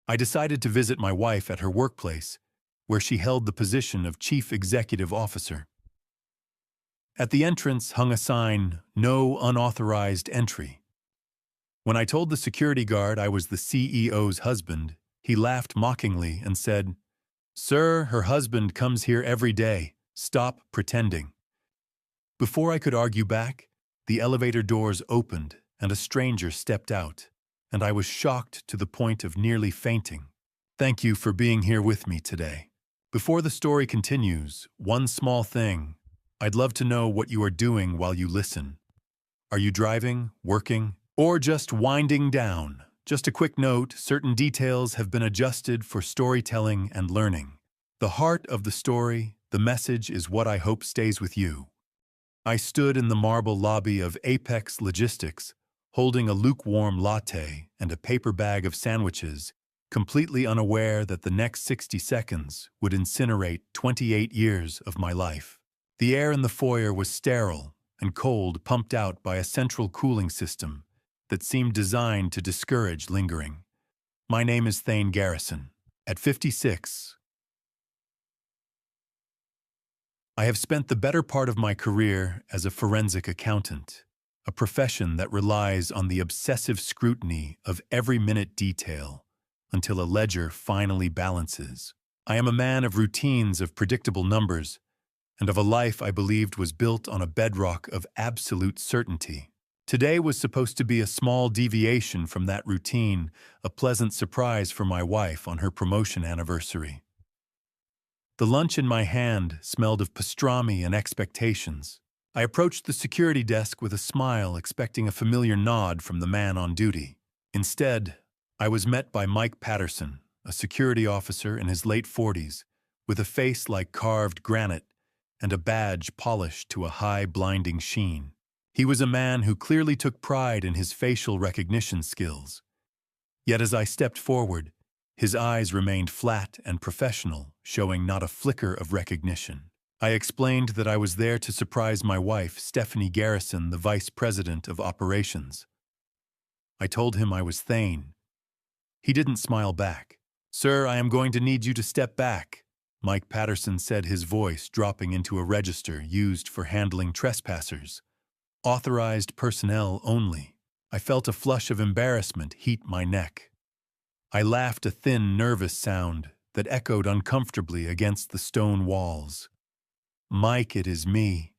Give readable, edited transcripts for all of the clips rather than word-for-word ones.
I decided to visit my wife at her workplace, where she held the position of Chief Executive Officer. At the entrance hung a sign, "No unauthorized entry." When I told the security guard I was the CEO's husband, he laughed mockingly and said, "Sir, her husband comes here every day. Stop pretending." Before I could argue back, the elevator doors opened and a stranger stepped out, and I was shocked to the point of nearly fainting. Thank you for being here with me today. Before the story continues, one small thing. I'd love to know what you are doing while you listen. Are you driving, working, or just winding down? Just a quick note, certain details have been adjusted for storytelling and learning. The heart of the story, the message, is what I hope stays with you. I stood in the marble lobby of Apex Logistics, holding a lukewarm latte and a paper bag of sandwiches, completely unaware that the next 60 seconds would incinerate 28 years of my life. The air in the foyer was sterile and cold, pumped out by a central cooling system that seemed designed to discourage lingering. My name is Thane Garrison. At 56, I have spent the better part of my career as a forensic accountant, a profession that relies on the obsessive scrutiny of every minute detail until a ledger finally balances. I am a man of routines, of predictable numbers, and of a life I believed was built on a bedrock of absolute certainty. Today was supposed to be a small deviation from that routine, a pleasant surprise for my wife on her promotion anniversary. The lunch in my hand smelled of pastrami and expectations. I approached the security desk with a smile, expecting a familiar nod from the man on duty. Instead, I was met by Mike Patterson, a security officer in his late 40s, with a face like carved granite and a badge polished to a high, blinding sheen. He was a man who clearly took pride in his facial recognition skills. Yet as I stepped forward, his eyes remained flat and professional, showing not a flicker of recognition. I explained that I was there to surprise my wife, Stephanie Garrison, the Vice President of Operations. I told him I was Thane. He didn't smile back. "Sir, I am going to need you to step back," Mike Patterson said, his voice dropping into a register used for handling trespassers. "Authorized personnel only." I felt a flush of embarrassment heat my neck. I laughed, a thin, nervous sound that echoed uncomfortably against the stone walls. "Mike, it is me.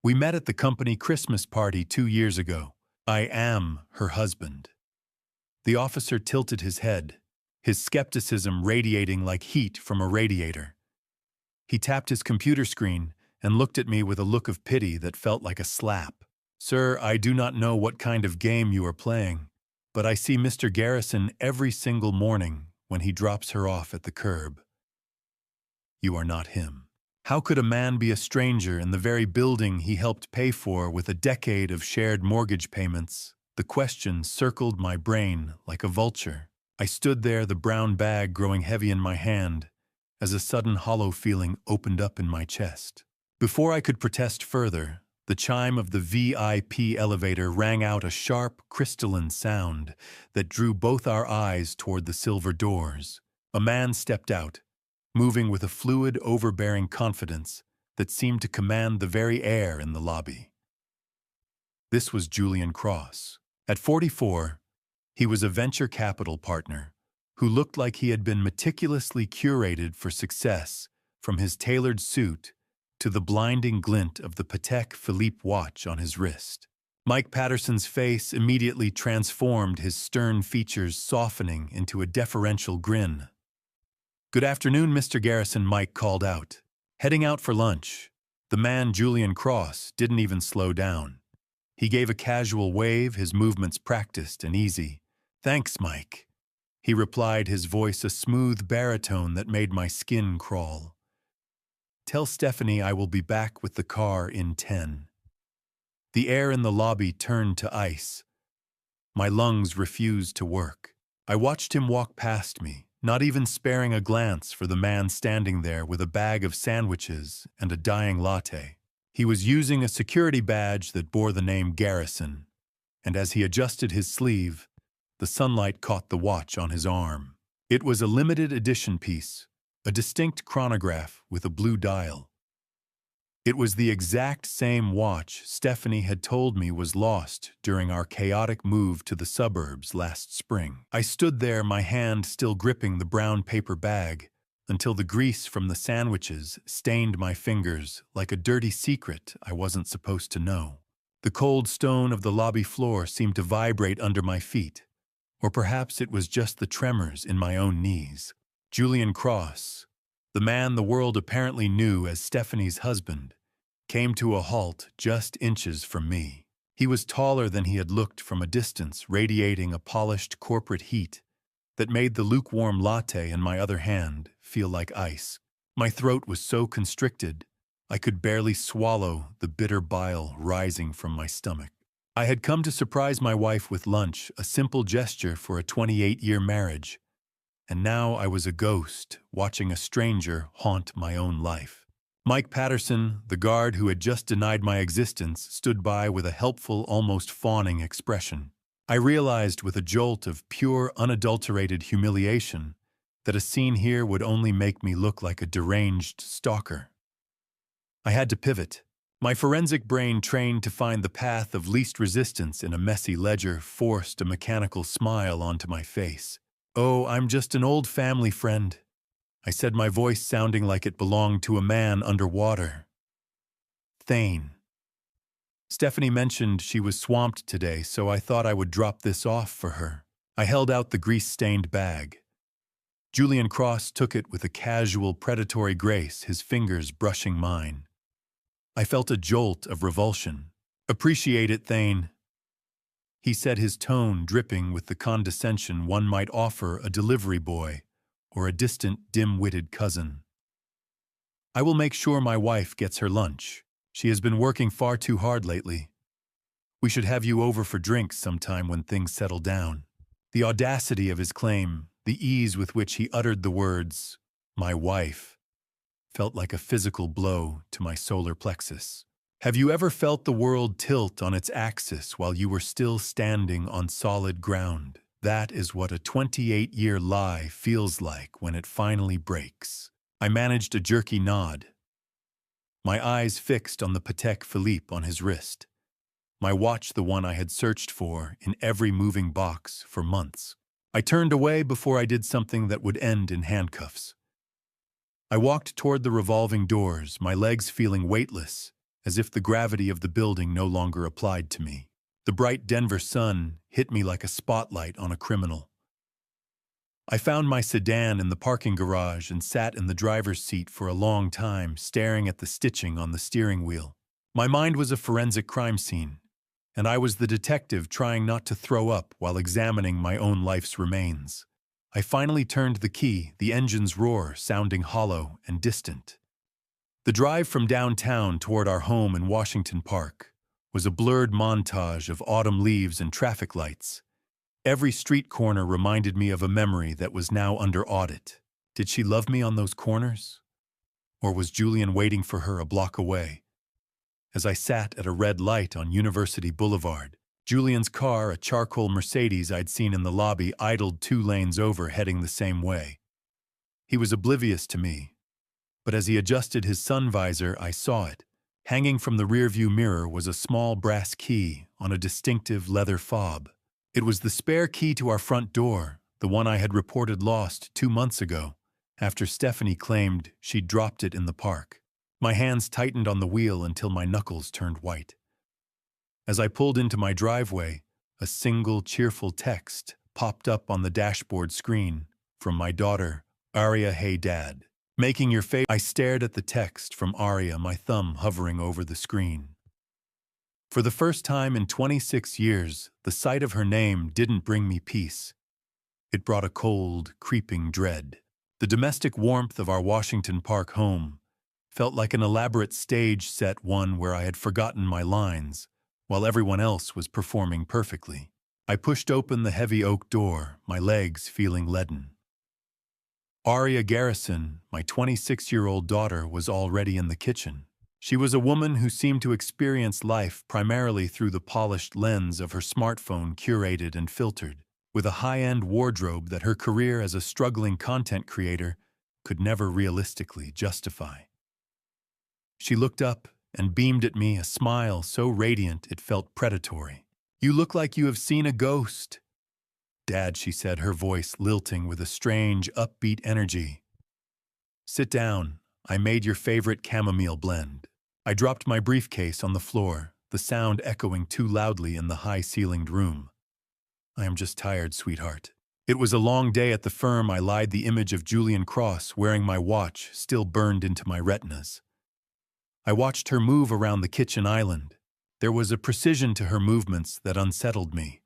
We met at the company Christmas party 2 years ago. I am her husband." The officer tilted his head, his skepticism radiating like heat from a radiator. He tapped his computer screen and looked at me with a look of pity that felt like a slap. "Sir, I do not know what kind of game you are playing, but I see Mr. Garrison every single morning when he drops her off at the curb. You are not him. How could a man be a stranger in the very building he helped pay for with a decade of shared mortgage payments?" The question circled my brain like a vulture. I stood there, the brown bag growing heavy in my hand, as a sudden hollow feeling opened up in my chest. Before I could protest further, the chime of the VIP elevator rang out, a sharp, crystalline sound that drew both our eyes toward the silver doors. A man stepped out, moving with a fluid, overbearing confidence that seemed to command the very air in the lobby. This was Julian Cross. At 44, he was a venture capital partner who looked like he had been meticulously curated for success, from his tailored suit to the blinding glint of the Patek Philippe watch on his wrist. Mike Patterson's face immediately transformed, his stern features softening into a deferential grin. "Good afternoon, Mr. Garrison," Mike called out. Heading out for lunch, the man, Julian Cross, didn't even slow down. He gave a casual wave, his movements practiced and easy. "Thanks, Mike," he replied, his voice a smooth baritone that made my skin crawl. "Tell Stephanie I will be back with the car in 10. The air in the lobby turned to ice. My lungs refused to work. I watched him walk past me, not even sparing a glance for the man standing there with a bag of sandwiches and a dying latte. He was using a security badge that bore the name Garrison, and as he adjusted his sleeve, the sunlight caught the watch on his arm. It was a limited edition piece, a distinct chronograph with a blue dial. It was the exact same watch Stephanie had told me was lost during our chaotic move to the suburbs last spring. I stood there, my hand still gripping the brown paper bag, until the grease from the sandwiches stained my fingers like a dirty secret I wasn't supposed to know. The cold stone of the lobby floor seemed to vibrate under my feet, or perhaps it was just the tremors in my own knees. Julian Cross, the man the world apparently knew as Stephanie's husband, came to a halt just inches from me. He was taller than he had looked from a distance, radiating a polished corporate heat that made the lukewarm latte in my other hand feel like ice. My throat was so constricted, I could barely swallow the bitter bile rising from my stomach. I had come to surprise my wife with lunch, a simple gesture for a 28-year marriage, and now I was a ghost watching a stranger haunt my own life. Mike Patterson, the guard who had just denied my existence, stood by with a helpful, almost fawning expression. I realized with a jolt of pure, unadulterated humiliation that a scene here would only make me look like a deranged stalker. I had to pivot. My forensic brain, trained to find the path of least resistance in a messy ledger, forced a mechanical smile onto my face. "Oh, I'm just an old family friend," I said, my voice sounding like it belonged to a man underwater. "Thane. Stephanie mentioned she was swamped today, so I thought I would drop this off for her." I held out the grease-stained bag. Julian Cross took it with a casual, predatory grace, his fingers brushing mine. I felt a jolt of revulsion. "Appreciate it, Thane," he said, his tone dripping with the condescension one might offer a delivery boy or a distant, dim-witted cousin. "I will make sure my wife gets her lunch. She has been working far too hard lately. We should have you over for drinks sometime when things settle down." The audacity of his claim, the ease with which he uttered the words, "my wife," felt like a physical blow to my solar plexus. Have you ever felt the world tilt on its axis while you were still standing on solid ground? That is what a 28-year lie feels like when it finally breaks. I managed a jerky nod, my eyes fixed on the Patek Philippe on his wrist, my watch the one I had searched for in every moving box for months. I turned away before I did something that would end in handcuffs. I walked toward the revolving doors, my legs feeling weightless, as if the gravity of the building no longer applied to me. The bright Denver sun hit me like a spotlight on a criminal. I found my sedan in the parking garage and sat in the driver's seat for a long time, staring at the stitching on the steering wheel. My mind was a forensic crime scene, and I was the detective trying not to throw up while examining my own life's remains. I finally turned the key, the engine's roar sounding hollow and distant. The drive from downtown toward our home in Washington Park was a blurred montage of autumn leaves and traffic lights. Every street corner reminded me of a memory that was now under audit. Did she love me on those corners? Or was Julian waiting for her a block away? As I sat at a red light on University Boulevard, Julian's car, a charcoal Mercedes I'd seen in the lobby, idled 2 lanes over, heading the same way. He was oblivious to me, but as he adjusted his sun visor, I saw it. Hanging from the rearview mirror was a small brass key on a distinctive leather fob. It was the spare key to our front door, the one I had reported lost 2 months ago, after Stephanie claimed she'd dropped it in the park. My hands tightened on the wheel until my knuckles turned white. As I pulled into my driveway, a single cheerful text popped up on the dashboard screen from my daughter, Aria. "Hey Dad, making your favorite." I stared at the text from Aria, my thumb hovering over the screen. For the first time in 26 years, the sight of her name didn't bring me peace. It brought a cold, creeping dread. The domestic warmth of our Washington Park home felt like an elaborate stage set, one where I had forgotten my lines, while everyone else was performing perfectly. I pushed open the heavy oak door, my legs feeling leaden. Aria Garrison, my 26-year-old daughter, was already in the kitchen. She was a woman who seemed to experience life primarily through the polished lens of her smartphone, curated and filtered. with a high-end wardrobe that her career as a struggling content creator could never realistically justify. She looked up and beamed at me a smile so radiant it felt predatory. "You look like you have seen a ghost." "Dad," she said, her voice lilting with a strange, upbeat energy. "Sit down. I made your favorite chamomile blend." I dropped my briefcase on the floor, the sound echoing too loudly in the high-ceilinged room. "I am just tired, sweetheart." It was a long day at the firm. I lied the image of Julian Cross wearing my watch still burned into my retinas. I watched her move around the kitchen island. There was a precision to her movements that unsettled me.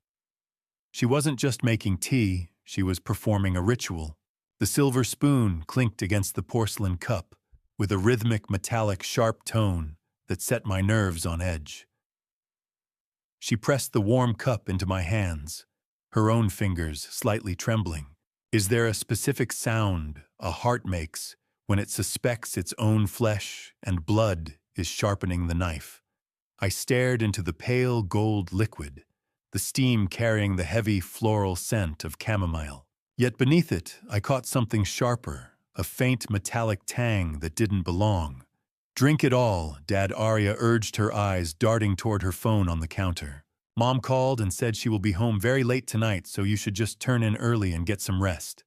She wasn't just making tea, she was performing a ritual. The silver spoon clinked against the porcelain cup, with a rhythmic, metallic, sharp tone that set my nerves on edge. She pressed the warm cup into my hands, her own fingers slightly trembling. Is there a specific sound a heart makes when it suspects its own flesh and blood is sharpening the knife? I stared into the pale gold liquid, the steam carrying the heavy floral scent of chamomile. Yet beneath it, I caught something sharper, a faint metallic tang that didn't belong. "Drink it all," Dad. Arya urged, her eyes darting toward her phone on the counter. "Mom called and said she will be home very late tonight, so you should just turn in early and get some rest."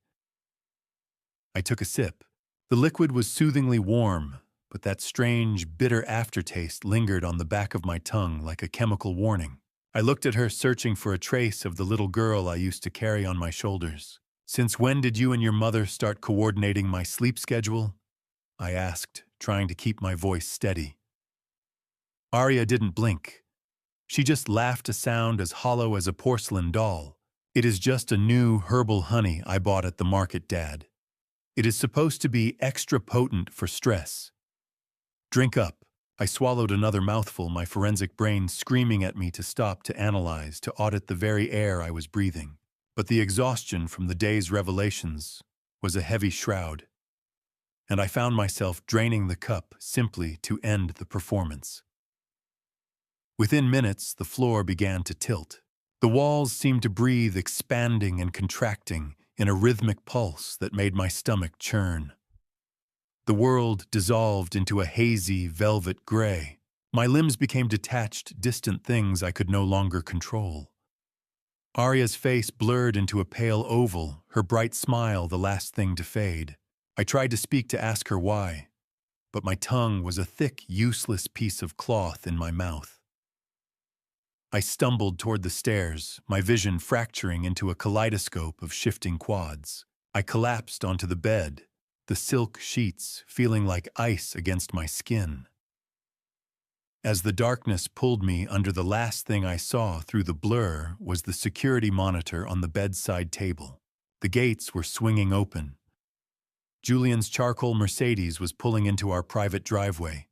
I took a sip. The liquid was soothingly warm, but that strange, bitter aftertaste lingered on the back of my tongue like a chemical warning. I looked at her, searching for a trace of the little girl I used to carry on my shoulders. "Since when did you and your mother start coordinating my sleep schedule?" I asked, trying to keep my voice steady. Arya didn't blink. She just laughed, a sound as hollow as a porcelain doll. "It is just a new herbal honey I bought at the market, Dad. It is supposed to be extra potent for stress. Drink up." I swallowed another mouthful, my forensic brain screaming at me to stop, to analyze, to audit the very air I was breathing. But the exhaustion from the day's revelations was a heavy shroud, and I found myself draining the cup simply to end the performance. Within minutes, the floor began to tilt. The walls seemed to breathe, expanding and contracting in a rhythmic pulse that made my stomach churn. The world dissolved into a hazy velvet gray. My limbs became detached, distant things I could no longer control. Arya's face blurred into a pale oval, her bright smile the last thing to fade. I tried to speak, to ask her why, but my tongue was a thick, useless piece of cloth in my mouth. I stumbled toward the stairs, my vision fracturing into a kaleidoscope of shifting quads. I collapsed onto the bed, the silk sheets feeling like ice against my skin. As the darkness pulled me under, the last thing I saw through the blur was the security monitor on the bedside table. The gates were swinging open. Julian's charcoal Mercedes was pulling into our private driveway,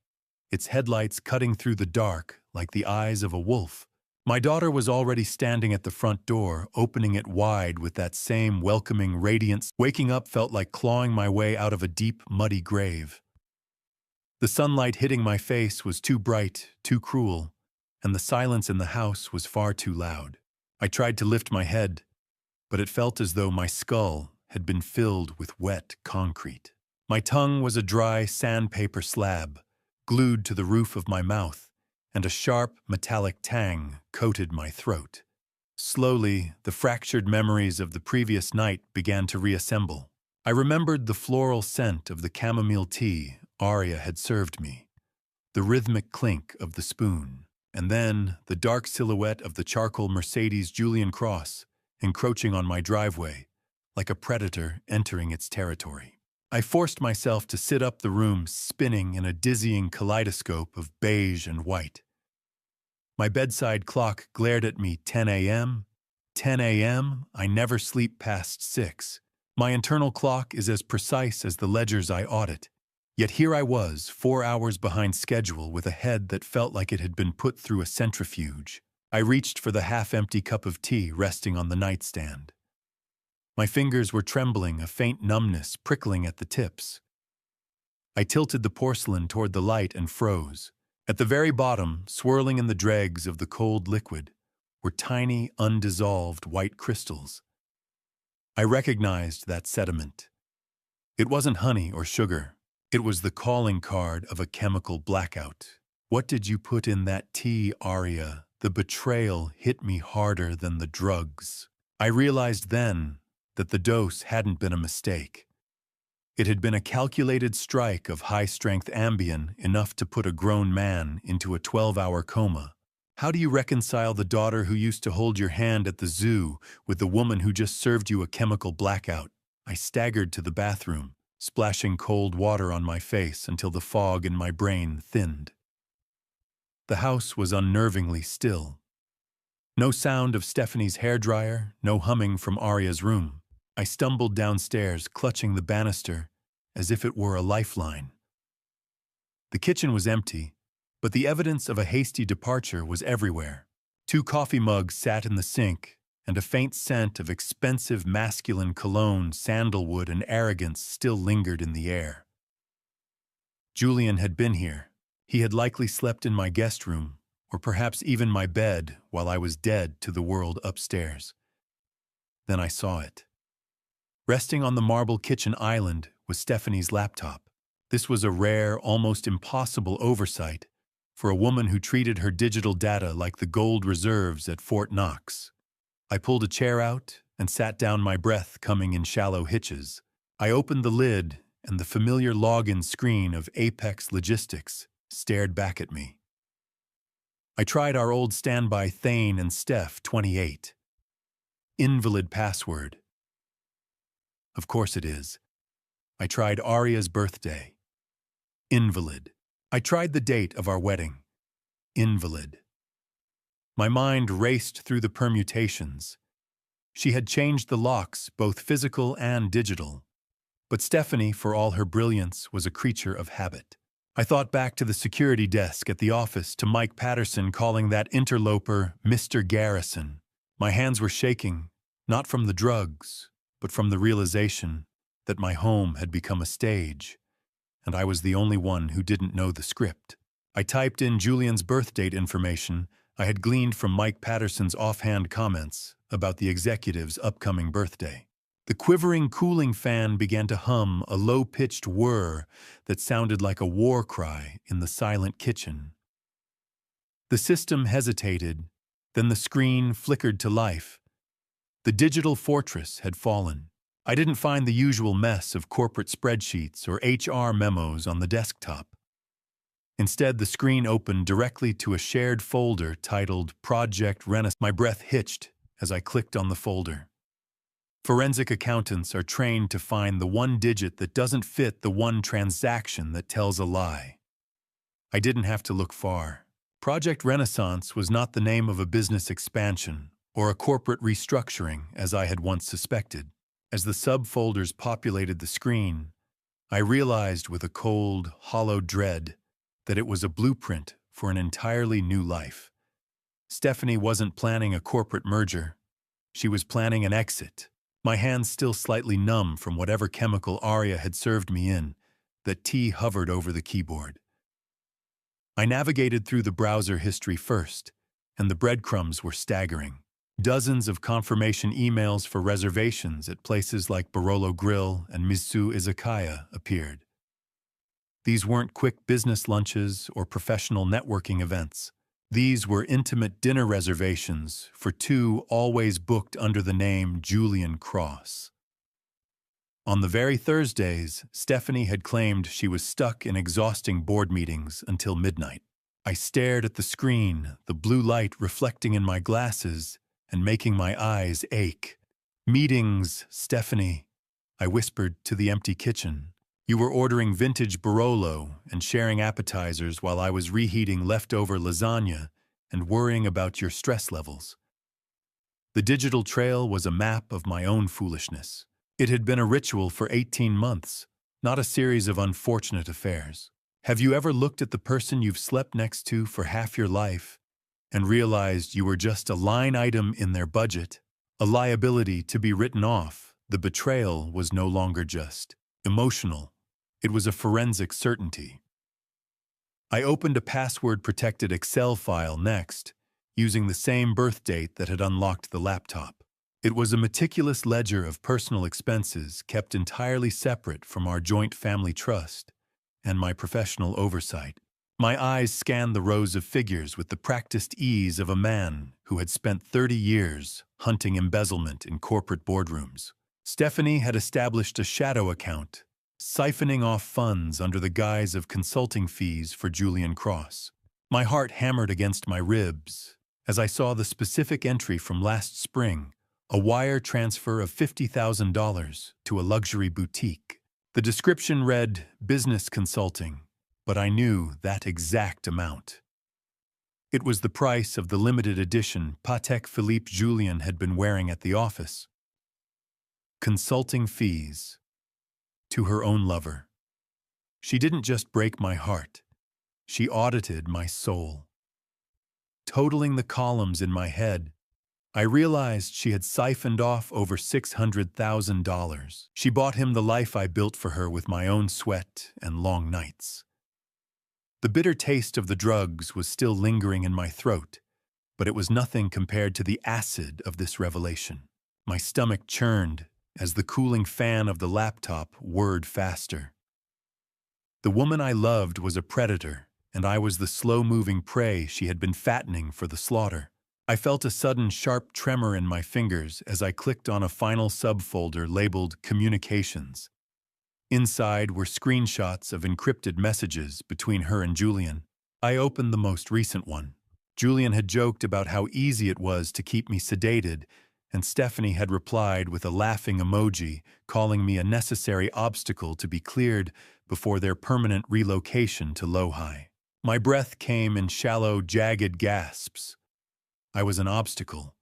its headlights cutting through the dark like the eyes of a wolf. My daughter was already standing at the front door, opening it wide with that same welcoming radiance. Waking up felt like clawing my way out of a deep, muddy grave. The sunlight hitting my face was too bright, too cruel, and the silence in the house was far too loud. I tried to lift my head, but it felt as though my skull had been filled with wet concrete. My tongue was a dry sandpaper slab, glued to the roof of my mouth, and a sharp, metallic tang coated my throat. Slowly, the fractured memories of the previous night began to reassemble. I remembered the floral scent of the chamomile tea Arya had served me, the rhythmic clink of the spoon, and then the dark silhouette of the charcoal Mercedes Julian Cross encroaching on my driveway, like a predator entering its territory. I forced myself to sit up, the room spinning in a dizzying kaleidoscope of beige and white. My bedside clock glared at me. 10 a.m. 10 a.m. I never sleep past 6. My internal clock is as precise as the ledgers I audit. Yet here I was, 4 hours behind schedule, with a head that felt like it had been put through a centrifuge. I reached for the half-empty cup of tea resting on the nightstand. My fingers were trembling, a faint numbness prickling at the tips. I tilted the porcelain toward the light and froze. At the very bottom, swirling in the dregs of the cold liquid, were tiny, undissolved white crystals. I recognized that sediment. It wasn't honey or sugar. It was the calling card of a chemical blackout. What did you put in that tea, Arya? The betrayal hit me harder than the drugs. I realized then that the dose hadn't been a mistake. It had been a calculated strike of high-strength Ambien, enough to put a grown man into a 12-hour coma. How do you reconcile the daughter who used to hold your hand at the zoo with the woman who just served you a chemical blackout? I staggered to the bathroom, splashing cold water on my face until the fog in my brain thinned. The house was unnervingly still. No sound of Stephanie's hairdryer, no humming from Arya's room. I stumbled downstairs, clutching the banister as if it were a lifeline. The kitchen was empty, but the evidence of a hasty departure was everywhere. 2 coffee mugs sat in the sink, and a faint scent of expensive masculine cologne, sandalwood, and arrogance still lingered in the air. Julian had been here. He had likely slept in my guest room, or perhaps even my bed, while I was dead to the world upstairs. Then I saw it. Resting on the marble kitchen island was Stephanie's laptop. This was a rare, almost impossible oversight for a woman who treated her digital data like the gold reserves at Fort Knox. I pulled a chair out and sat down, my breath coming in shallow hitches. I opened the lid, and the familiar login screen of Apex Logistics stared back at me. I tried our old standby Thane and Steph 28. Invalid password. Of course it is. I tried Arya's birthday. Invalid. I tried the date of our wedding. Invalid. My mind raced through the permutations. She had changed the locks, both physical and digital. But Stephanie, for all her brilliance, was a creature of habit. I thought back to the security desk at the office, to Mike Patterson calling that interloper Mr. Garrison. My hands were shaking, not from the drugs, but from the realization that my home had become a stage, and I was the only one who didn't know the script. I typed in Julian's birth date information I had gleaned from Mike Patterson's offhand comments about the executive's upcoming birthday. The quivering cooling fan began to hum, a low-pitched whir that sounded like a war cry in the silent kitchen. The system hesitated, then the screen flickered to life. The digital fortress had fallen. I didn't find the usual mess of corporate spreadsheets or HR memos on the desktop. Instead, the screen opened directly to a shared folder titled Project Renaissance. My breath hitched as I clicked on the folder. Forensic accountants are trained to find the one digit that doesn't fit the one transaction that tells a lie. I didn't have to look far. Project Renaissance was not the name of a business expansion or a corporate restructuring, as I had once suspected. As the subfolders populated the screen, I realized with a cold, hollow dread that it was a blueprint for an entirely new life. Stephanie wasn't planning a corporate merger. She was planning an exit. My hands still slightly numb from whatever chemical Arya had served me in, that tea hovered over the keyboard. I navigated through the browser history first, and the breadcrumbs were staggering. Dozens of confirmation emails for reservations at places like Barolo Grill and Mizu Izakaya appeared. These weren't quick business lunches or professional networking events. These were intimate dinner reservations for 2 always booked under the name Julian Cross. On the very Thursdays, Stephanie had claimed she was stuck in exhausting board meetings until midnight. I stared at the screen, the blue light reflecting in my glasses and making my eyes ache. Meetings, Stephanie, I whispered to the empty kitchen. You were ordering vintage Barolo and sharing appetizers while I was reheating leftover lasagna and worrying about your stress levels. The digital trail was a map of my own foolishness. It had been a ritual for 18 months, not a series of unfortunate affairs. Have you ever looked at the person you've slept next to for half your life and realized you were just a line item in their budget, a liability to be written off? The betrayal was no longer just emotional. It was a forensic certainty. I opened a password-protected Excel file next, using the same birth date that had unlocked the laptop. It was a meticulous ledger of personal expenses kept entirely separate from our joint family trust and my professional oversight. My eyes scanned the rows of figures with the practiced ease of a man who had spent 30 years hunting embezzlement in corporate boardrooms. Stephanie had established a shadow account, siphoning off funds under the guise of consulting fees for Julian Cross. My heart hammered against my ribs as I saw the specific entry from last spring, a wire transfer of $50,000 to a luxury boutique. The description read, "business consulting," but I knew that exact amount. It was the price of the limited edition Patek Philippe Julian had been wearing at the office. Consulting fees. To her own lover. She didn't just break my heart. She audited my soul. Totaling the columns in my head, I realized she had siphoned off over $600,000. She bought him the life I built for her with my own sweat and long nights. The bitter taste of the drugs was still lingering in my throat, but it was nothing compared to the acid of this revelation. My stomach churned as the cooling fan of the laptop whirred faster. The woman I loved was a predator, and I was the slow-moving prey she had been fattening for the slaughter. I felt a sudden sharp tremor in my fingers as I clicked on a final subfolder labeled Communications. Inside were screenshots of encrypted messages between her and Julian. I opened the most recent one. Julian had joked about how easy it was to keep me sedated, and Stephanie had replied with a laughing emoji, calling me a necessary obstacle to be cleared before their permanent relocation to Lohi. My breath came in shallow, jagged gasps. I was an obstacle,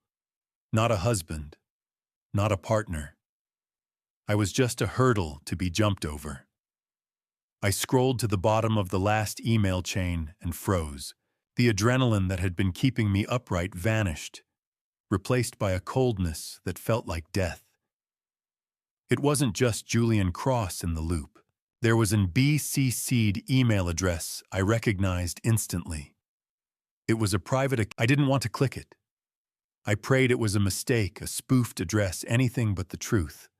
not a husband, not a partner. I was just a hurdle to be jumped over. I scrolled to the bottom of the last email chain and froze. The adrenaline that had been keeping me upright vanished, replaced by a coldness that felt like death. It wasn't just Julian Cross in the loop. There was an BCC'd email address I recognized instantly. It was a private. I didn't want to click it. I prayed it was a mistake, a spoofed address, anything but the truth.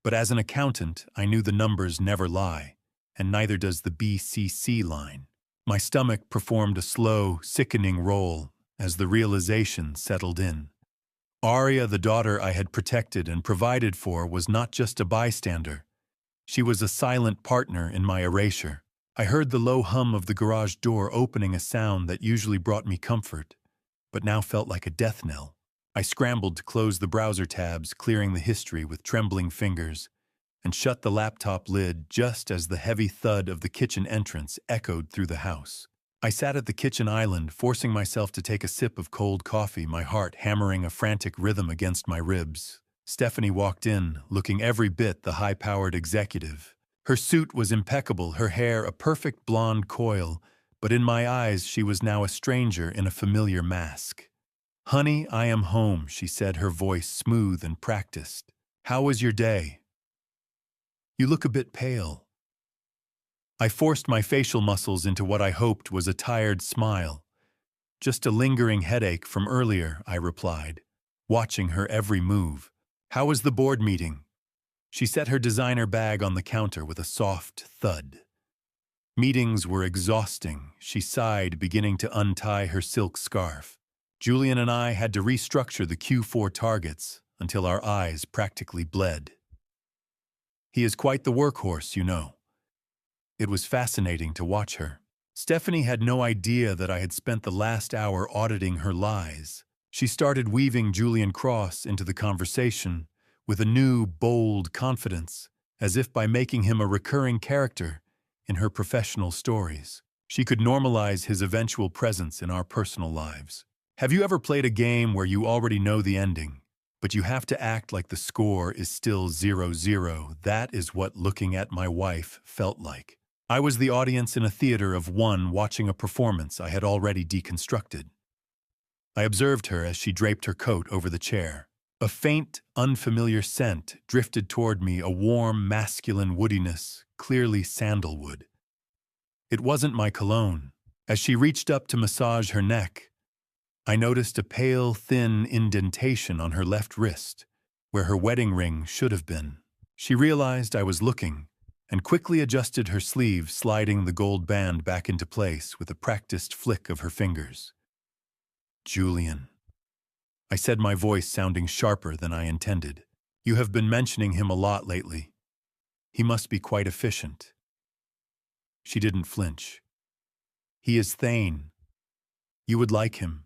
But as an accountant, I knew the numbers never lie, and neither does the BCC line. My stomach performed a slow, sickening roll as the realization settled in. Aria, the daughter I had protected and provided for, was not just a bystander. She was a silent partner in my erasure. I heard the low hum of the garage door opening, a sound that usually brought me comfort, but now felt like a death knell. I scrambled to close the browser tabs, clearing the history with trembling fingers, and shut the laptop lid just as the heavy thud of the kitchen entrance echoed through the house. I sat at the kitchen island, forcing myself to take a sip of cold coffee, my heart hammering a frantic rhythm against my ribs. Stephanie walked in, looking every bit the high-powered executive. Her suit was impeccable, her hair a perfect blonde coil, but in my eyes she was now a stranger in a familiar mask. "Honey, I am home," she said, her voice smooth and practiced. "How was your day? You look a bit pale." I forced my facial muscles into what I hoped was a tired smile. "Just a lingering headache from earlier," I replied, watching her every move. "How was the board meeting?" She set her designer bag on the counter with a soft thud. "Meetings were exhausting," she sighed, beginning to untie her silk scarf. "Julian and I had to restructure the Q4 targets until our eyes practically bled. He is quite the workhorse, you know." It was fascinating to watch her. Stephanie had no idea that I had spent the last hour auditing her lies. She started weaving Julian Cross into the conversation with a new, bold confidence, as if by making him a recurring character in her professional stories, she could normalize his eventual presence in our personal lives. Have you ever played a game where you already know the ending, but you have to act like the score is still 0-0? That is what looking at my wife felt like. I was the audience in a theater of one watching a performance I had already deconstructed. I observed her as she draped her coat over the chair. A faint, unfamiliar scent drifted toward me, a warm, masculine woodiness, clearly sandalwood. It wasn't my cologne. As she reached up to massage her neck, I noticed a pale, thin indentation on her left wrist, where her wedding ring should have been. She realized I was looking and quickly adjusted her sleeve, sliding the gold band back into place with a practiced flick of her fingers. "Julian," I said, my voice sounding sharper than I intended. "You have been mentioning him a lot lately. He must be quite efficient." She didn't flinch. "He is Thane. You would like him."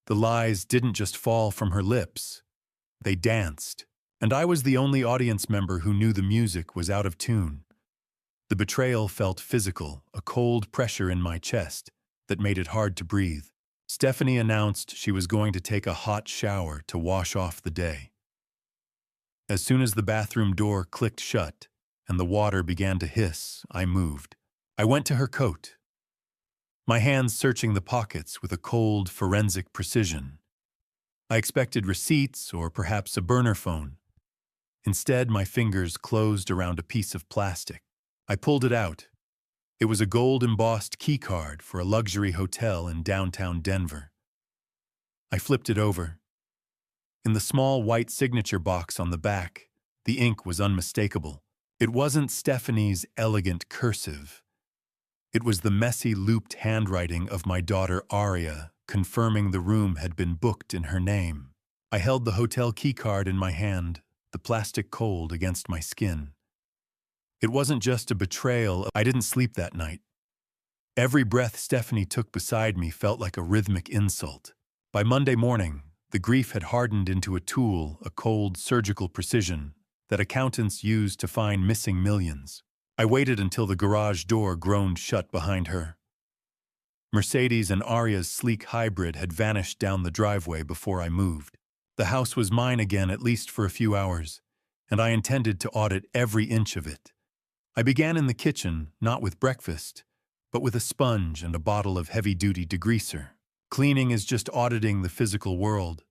The lies didn't just fall from her lips. They danced, and I was the only audience member who knew the music was out of tune. The betrayal felt physical, a cold pressure in my chest that made it hard to breathe. Stephanie announced she was going to take a hot shower to wash off the day. As soon as the bathroom door clicked shut and the water began to hiss, I moved. I went to her coat, my hands searching the pockets with a cold, forensic precision. I expected receipts or perhaps a burner phone. Instead, my fingers closed around a piece of plastic. I pulled it out. It was a gold-embossed keycard for a luxury hotel in downtown Denver. I flipped it over. In the small white signature box on the back, the ink was unmistakable. It wasn't Stephanie's elegant cursive. It was the messy, looped handwriting of my daughter Aria, confirming the room had been booked in her name. I held the hotel keycard in my hand, the plastic cold against my skin. It wasn't just a betrayal. I didn't sleep that night. Every breath Stephanie took beside me felt like a rhythmic insult. By Monday morning, the grief had hardened into a tool, a cold, surgical precision that accountants use to find missing millions. I waited until the garage door groaned shut behind her. Mercedes and Aria's sleek hybrid had vanished down the driveway before I moved. The house was mine again, at least for a few hours, and I intended to audit every inch of it. I began in the kitchen, not with breakfast, but with a sponge and a bottle of heavy-duty degreaser. Cleaning is just auditing the physical world,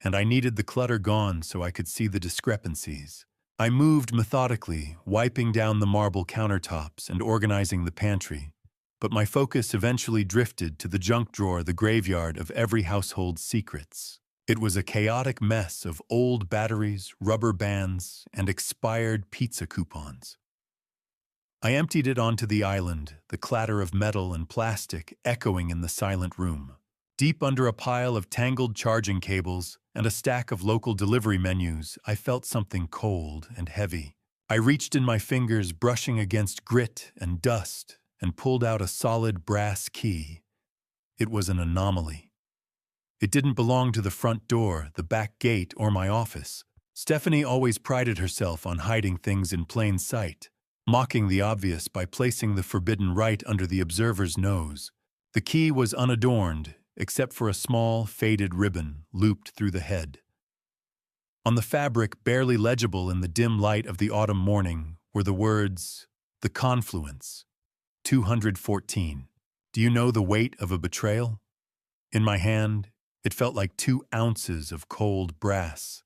and I needed the clutter gone so I could see the discrepancies. I moved methodically, wiping down the marble countertops and organizing the pantry, but my focus eventually drifted to the junk drawer, the graveyard of every household's secrets. It was a chaotic mess of old batteries, rubber bands, and expired pizza coupons. I emptied it onto the island, the clatter of metal and plastic echoing in the silent room. Deep under a pile of tangled charging cables and a stack of local delivery menus, I felt something cold and heavy. I reached in my fingers, brushing against grit and dust, and pulled out a solid brass key. It was an anomaly. It didn't belong to the front door, the back gate, or my office. Stephanie always prided herself on hiding things in plain sight, mocking the obvious by placing the forbidden right under the observer's nose. The key was unadorned, except for a small, faded ribbon looped through the head. On the fabric, barely legible in the dim light of the autumn morning, were the words, "The Confluence, 214. Do you know the weight of a betrayal?" In my hand, it felt like 2 ounces of cold brass.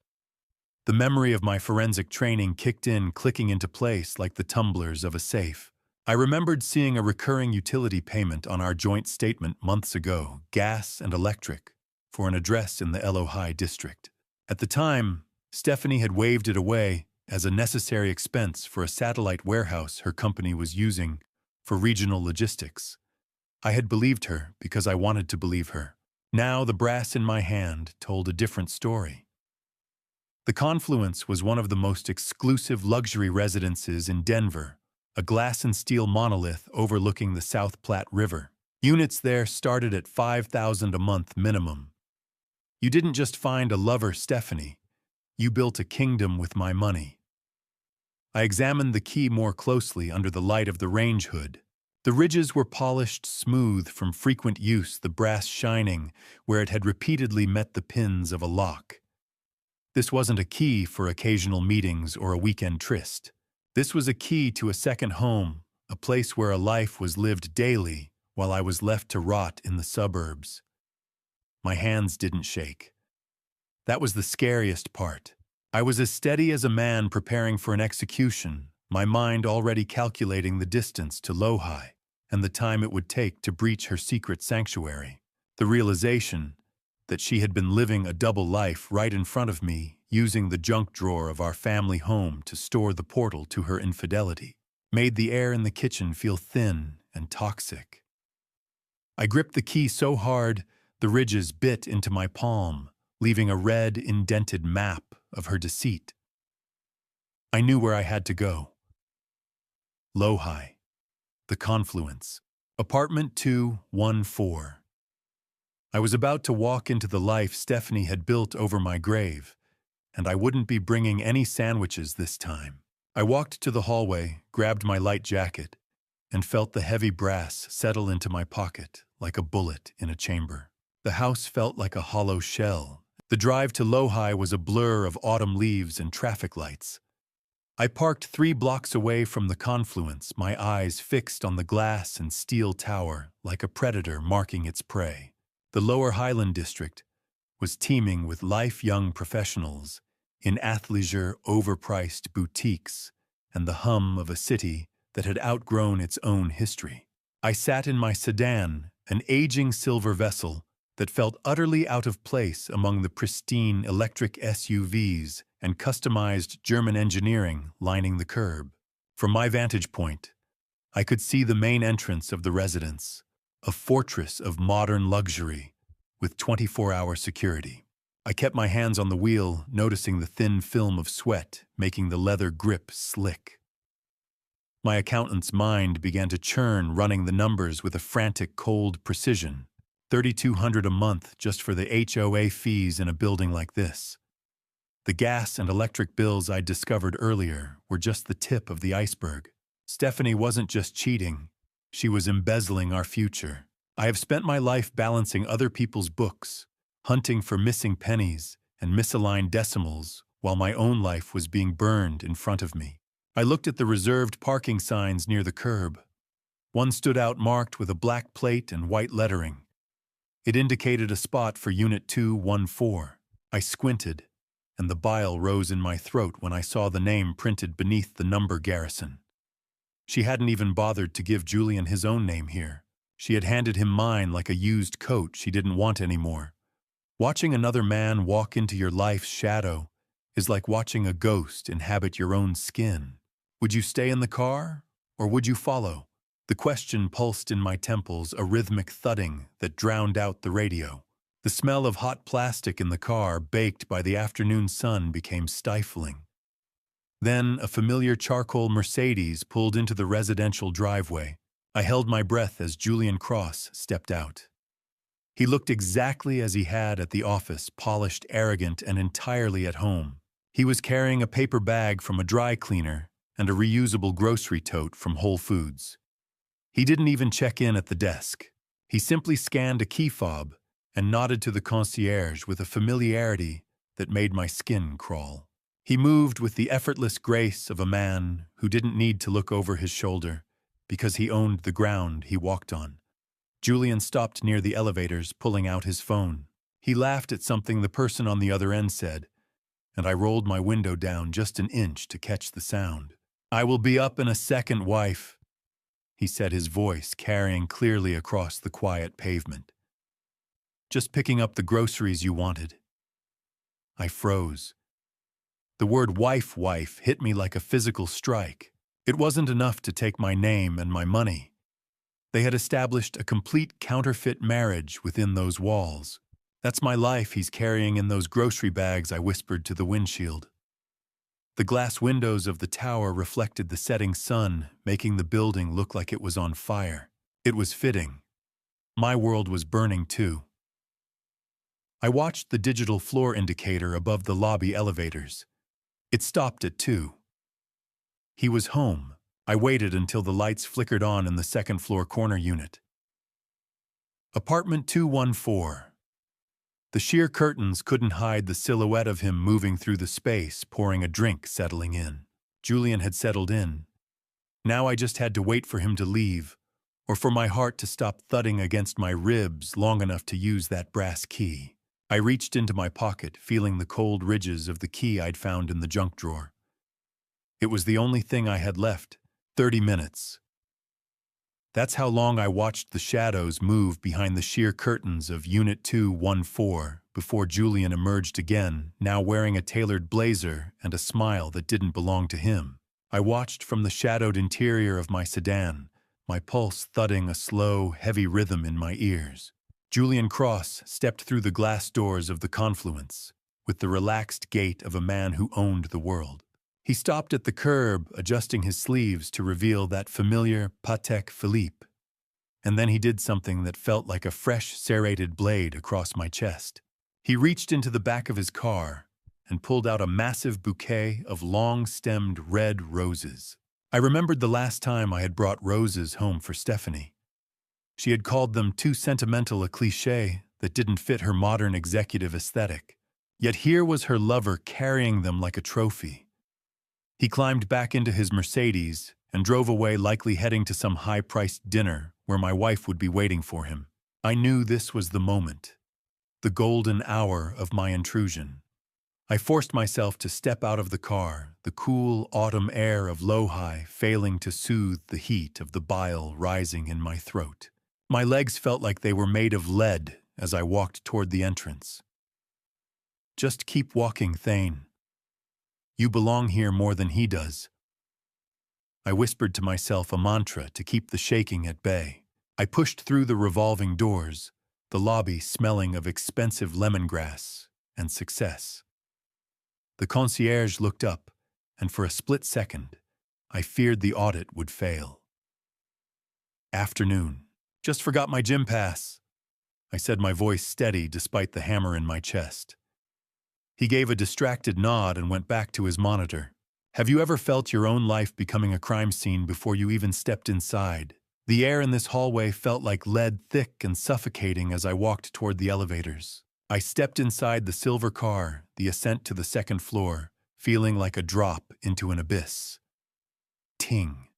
The memory of my forensic training kicked in, clicking into place like the tumblers of a safe. I remembered seeing a recurring utility payment on our joint statement months ago, gas and electric, for an address in the Elohai district. At the time, Stephanie had waved it away as a necessary expense for a satellite warehouse her company was using for regional logistics. I had believed her because I wanted to believe her. Now the brass in my hand told a different story. The Confluence was one of the most exclusive luxury residences in Denver, a glass and steel monolith overlooking the South Platte River. Units there started at $5,000 a month minimum. You didn't just find a lover, Stephanie. You built a kingdom with my money. I examined the key more closely under the light of the range hood. The ridges were polished smooth from frequent use, the brass shining where it had repeatedly met the pins of a lock. This wasn't a key for occasional meetings or a weekend tryst. This was a key to a second home, a place where a life was lived daily while I was left to rot in the suburbs. My hands didn't shake. That was the scariest part. I was as steady as a man preparing for an execution, my mind already calculating the distance to Lohi and the time it would take to breach her secret sanctuary. The realization that she had been living a double life right in front of me, using the junk drawer of our family home to store the portal to her infidelity, made the air in the kitchen feel thin and toxic. I gripped the key so hard the ridges bit into my palm, leaving a red, indented map of her deceit. I knew where I had to go. Lohi, the confluence, apartment 214. I was about to walk into the life Stephanie had built over my grave, and I wouldn't be bringing any sandwiches this time. I walked to the hallway, grabbed my light jacket, and felt the heavy brass settle into my pocket like a bullet in a chamber. The house felt like a hollow shell. The drive to Lohi was a blur of autumn leaves and traffic lights. I parked 3 blocks away from the confluence, my eyes fixed on the glass and steel tower like a predator marking its prey. The Lower Highland District was teeming with life-young professionals in athleisure, overpriced boutiques and the hum of a city that had outgrown its own history. I sat in my sedan, an aging silver vessel that felt utterly out of place among the pristine electric SUVs and customized German engineering lining the curb. From my vantage point, I could see the main entrance of the residence, a fortress of modern luxury with 24-hour security. I kept my hands on the wheel, noticing the thin film of sweat making the leather grip slick. My accountant's mind began to churn, running the numbers with a frantic, cold precision. $3,200 a month just for the HOA fees in a building like this. The gas and electric bills I'd discovered earlier were just the tip of the iceberg. Stephanie wasn't just cheating, she was embezzling our future. I have spent my life balancing other people's books, hunting for missing pennies and misaligned decimals, while my own life was being burned in front of me. I looked at the reserved parking signs near the curb. One stood out marked with a black plate and white lettering. It indicated a spot for Unit 214. I squinted, and the bile rose in my throat when I saw the name printed beneath the number Garrison. She hadn't even bothered to give Julian his own name here. She had handed him mine like a used coat she didn't want anymore. Watching another man walk into your life's shadow is like watching a ghost inhabit your own skin. Would you stay in the car, or would you follow? The question pulsed in my temples, a rhythmic thudding that drowned out the radio. The smell of hot plastic in the car, baked by the afternoon sun, became stifling. Then a familiar charcoal Mercedes pulled into the residential driveway. I held my breath as Julian Cross stepped out. He looked exactly as he had at the office, polished, arrogant, and entirely at home. He was carrying a paper bag from a dry cleaner and a reusable grocery tote from Whole Foods. He didn't even check in at the desk. He simply scanned a key fob and nodded to the concierge with a familiarity that made my skin crawl. He moved with the effortless grace of a man who didn't need to look over his shoulder because he owned the ground he walked on. Julian stopped near the elevators, pulling out his phone. He laughed at something the person on the other end said, and I rolled my window down just an inch to catch the sound. "I will be up in a second, wife," he said, his voice carrying clearly across the quiet pavement. "Just picking up the groceries you wanted." I froze. The word wife hit me like a physical strike. It wasn't enough to take my name and my money. They had established a complete counterfeit marriage within those walls. "That's my life he's carrying in those grocery bags," I whispered to the windshield. The glass windows of the tower reflected the setting sun, making the building look like it was on fire. It was fitting. My world was burning too. I watched the digital floor indicator above the lobby elevators. It stopped at 2. He was home. I waited until the lights flickered on in the second-floor corner unit. Apartment 214. The sheer curtains couldn't hide the silhouette of him moving through the space, pouring a drink, settling in. Julian had settled in. Now I just had to wait for him to leave, or for my heart to stop thudding against my ribs long enough to use that brass key. I reached into my pocket, feeling the cold ridges of the key I'd found in the junk drawer. It was the only thing I had left. 30 minutes. That's how long I watched the shadows move behind the sheer curtains of Unit 214 before Julian emerged again, now wearing a tailored blazer and a smile that didn't belong to him. I watched from the shadowed interior of my sedan, my pulse thudding a slow, heavy rhythm in my ears. Julian Cross stepped through the glass doors of the confluence, with the relaxed gait of a man who owned the world. He stopped at the curb, adjusting his sleeves to reveal that familiar Patek Philippe. And then he did something that felt like a fresh, serrated blade across my chest. He reached into the back of his car and pulled out a massive bouquet of long-stemmed red roses. I remembered the last time I had brought roses home for Stephanie. She had called them too sentimental a cliché that didn't fit her modern executive aesthetic. Yet here was her lover carrying them like a trophy. He climbed back into his Mercedes and drove away, likely heading to some high-priced dinner where my wife would be waiting for him. I knew this was the moment, the golden hour of my intrusion. I forced myself to step out of the car, the cool autumn air of Lohi failing to soothe the heat of the bile rising in my throat. My legs felt like they were made of lead as I walked toward the entrance. Just keep walking, Thane. You belong here more than he does. I whispered to myself a mantra to keep the shaking at bay. I pushed through the revolving doors, the lobby smelling of expensive lemongrass and success. The concierge looked up, and for a split second, I feared the audit would fail. Afternoon. Just forgot my gym pass, I said, my voice steady despite the hammer in my chest. He gave a distracted nod and went back to his monitor. Have you ever felt your own life becoming a crime scene before you even stepped inside? The air in this hallway felt like lead, thick and suffocating as I walked toward the elevators. I stepped inside the silver car, the ascent to the second floor, feeling like a drop into an abyss. Ting.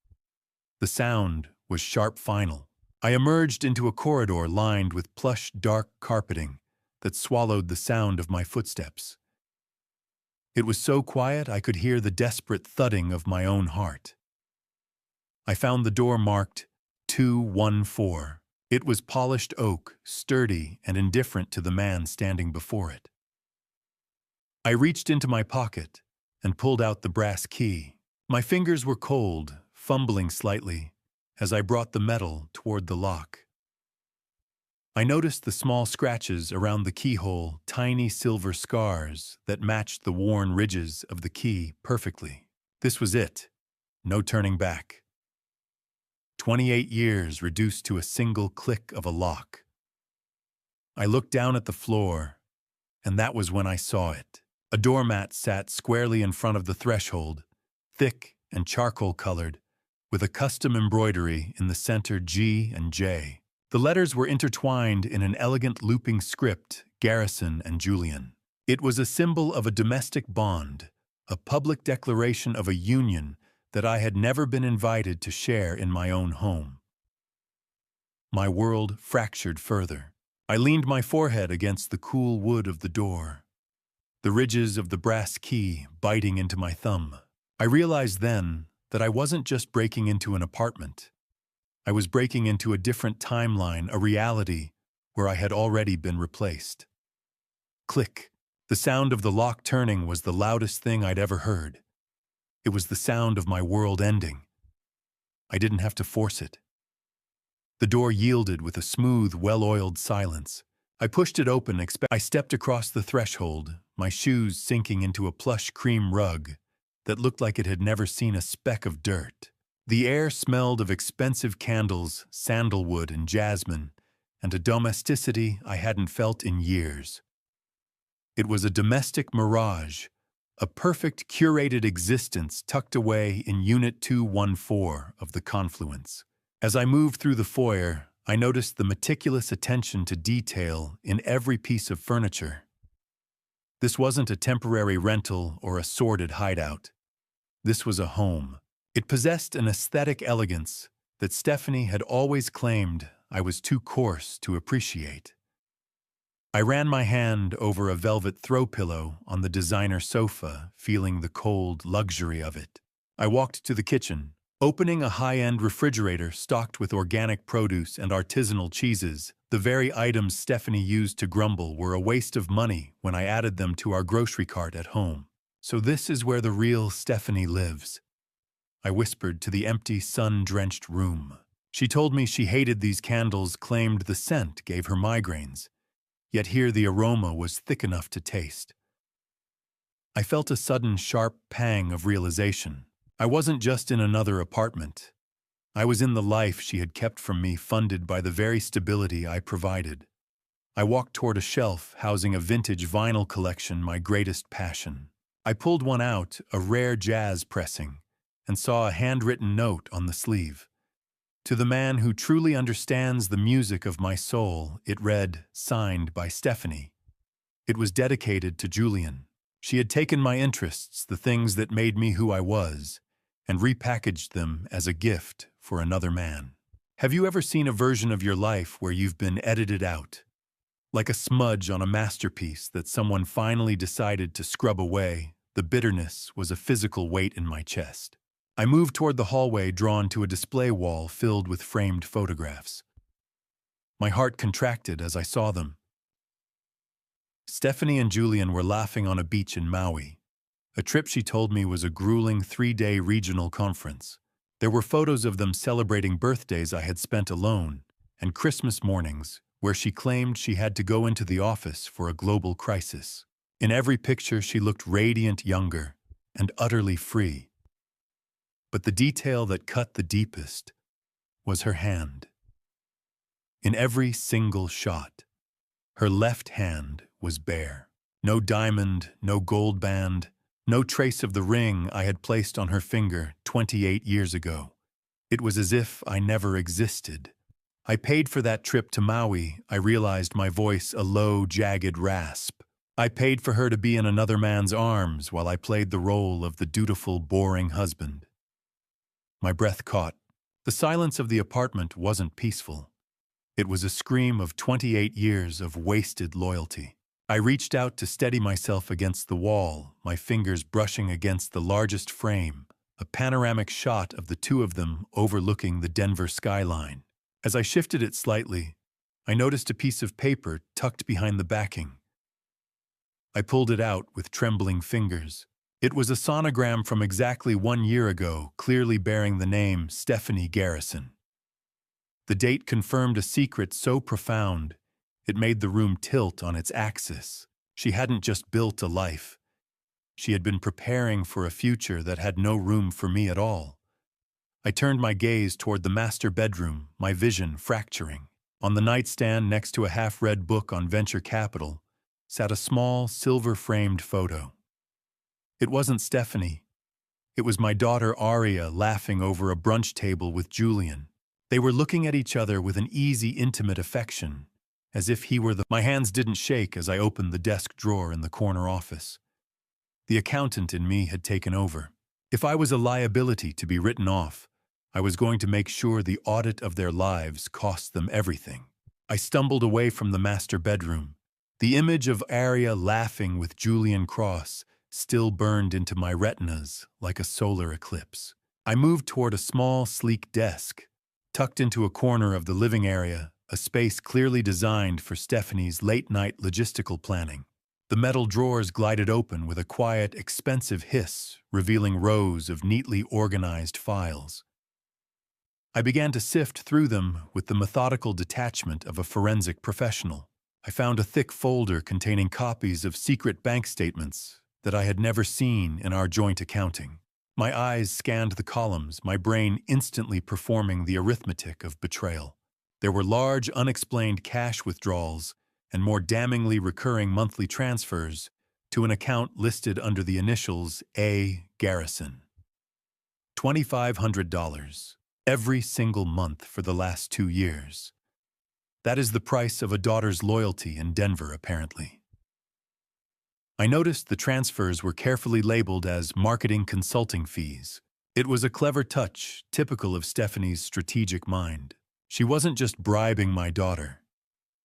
The sound was sharp final. I emerged into a corridor lined with plush, dark carpeting that swallowed the sound of my footsteps. It was so quiet I could hear the desperate thudding of my own heart. I found the door marked 214. It was polished oak, sturdy and indifferent to the man standing before it. I reached into my pocket and pulled out the brass key. My fingers were cold, fumbling slightly as I brought the metal toward the lock. I noticed the small scratches around the keyhole, tiny silver scars that matched the worn ridges of the key perfectly. This was it. No turning back. 28 years reduced to a single click of a lock. I looked down at the floor, and that was when I saw it. A doormat sat squarely in front of the threshold, thick and charcoal-colored, with a custom embroidery in the center G and J. The letters were intertwined in an elegant looping script, Garrison and Julian. It was a symbol of a domestic bond, a public declaration of a union that I had never been invited to share in my own home. My world fractured further. I leaned my forehead against the cool wood of the door, the ridges of the brass key biting into my thumb. I realized then that I wasn't just breaking into an apartment. I was breaking into a different timeline, a reality where I had already been replaced. Click. The sound of the lock turning was the loudest thing I'd ever heard. It was the sound of my world ending. I didn't have to force it. The door yielded with a smooth, well-oiled silence. I pushed it open. I stepped across the threshold, my shoes sinking into a plush cream rug that looked like it had never seen a speck of dirt. The air smelled of expensive candles, sandalwood and jasmine, and a domesticity I hadn't felt in years. It was a domestic mirage, a perfect curated existence tucked away in Unit 214 of the confluence. As I moved through the foyer, I noticed the meticulous attention to detail in every piece of furniture. This wasn't a temporary rental or a sordid hideout. This was a home. It possessed an aesthetic elegance that Stephanie had always claimed I was too coarse to appreciate. I ran my hand over a velvet throw pillow on the designer sofa, feeling the cold luxury of it. I walked to the kitchen, Opening a high-end refrigerator stocked with organic produce and artisanal cheeses, the very items Stephanie used to grumble were a waste of money when I added them to our grocery cart at home. So this is where the real Stephanie lives, I whispered to the empty, sun-drenched room. She told me she hated these candles, claimed the scent gave her migraines. Yet here the aroma was thick enough to taste. I felt a sudden sharp pang of realization. I wasn't just in another apartment. I was in the life she had kept from me, funded by the very stability I provided. I walked toward a shelf housing a vintage vinyl collection, my greatest passion. I pulled one out, a rare jazz pressing, and saw a handwritten note on the sleeve. To the man who truly understands the music of my soul, it read, signed by Stephanie. It was dedicated to Julian. She had taken my interests, the things that made me who I was, and repackaged them as a gift for another man. Have you ever seen a version of your life where you've been edited out? Like a smudge on a masterpiece that someone finally decided to scrub away, the bitterness was a physical weight in my chest. I moved toward the hallway, drawn to a display wall filled with framed photographs. My heart contracted as I saw them. Stephanie and Julian were laughing on a beach in Maui. A trip she told me was a grueling 3-day regional conference. There were photos of them celebrating birthdays I had spent alone, and Christmas mornings, where she claimed she had to go into the office for a global crisis. In every picture she looked radiant, younger, and utterly free. But the detail that cut the deepest was her hand. In every single shot, her left hand was bare. No diamond, no gold band, no trace of the ring I had placed on her finger 28 years ago. It was as if I never existed. I paid for that trip to Maui, I realized, my voice a low, jagged rasp. I paid for her to be in another man's arms while I played the role of the dutiful, boring husband. My breath caught. The silence of the apartment wasn't peaceful. It was a scream of 28 years of wasted loyalty. I reached out to steady myself against the wall, my fingers brushing against the largest frame, a panoramic shot of the two of them overlooking the Denver skyline. As I shifted it slightly, I noticed a piece of paper tucked behind the backing. I pulled it out with trembling fingers. It was a sonogram from exactly 1 year ago, clearly bearing the name Stephanie Garrison. The date confirmed a secret so profound, it made the room tilt on its axis. She hadn't just built a life. She had been preparing for a future that had no room for me at all. I turned my gaze toward the master bedroom, my vision fracturing. On the nightstand next to a half-read book on venture capital sat a small, silver-framed photo. It wasn't Stephanie. It was my daughter Aria laughing over a brunch table with Julian. They were looking at each other with an easy, intimate affection, as if he were the— My hands didn't shake as I opened the desk drawer in the corner office. The accountant in me had taken over. If I was a liability to be written off, I was going to make sure the audit of their lives cost them everything. I stumbled away from the master bedroom. The image of Aria laughing with Julian Cross still burned into my retinas like a solar eclipse. I moved toward a small, sleek desk, tucked into a corner of the living area, a space clearly designed for Stephanie's late-night logistical planning. The metal drawers glided open with a quiet, expensive hiss, revealing rows of neatly organized files. I began to sift through them with the methodical detachment of a forensic professional. I found a thick folder containing copies of secret bank statements that I had never seen in our joint accounting. My eyes scanned the columns, my brain instantly performing the arithmetic of betrayal. There were large, unexplained cash withdrawals and more damningly recurring monthly transfers to an account listed under the initials A. Garrison. $2,500 every single month for the last 2 years. That is the price of a daughter's loyalty in Denver, apparently. I noticed the transfers were carefully labeled as marketing consulting fees. It was a clever touch, typical of Stephanie's strategic mind. She wasn't just bribing my daughter.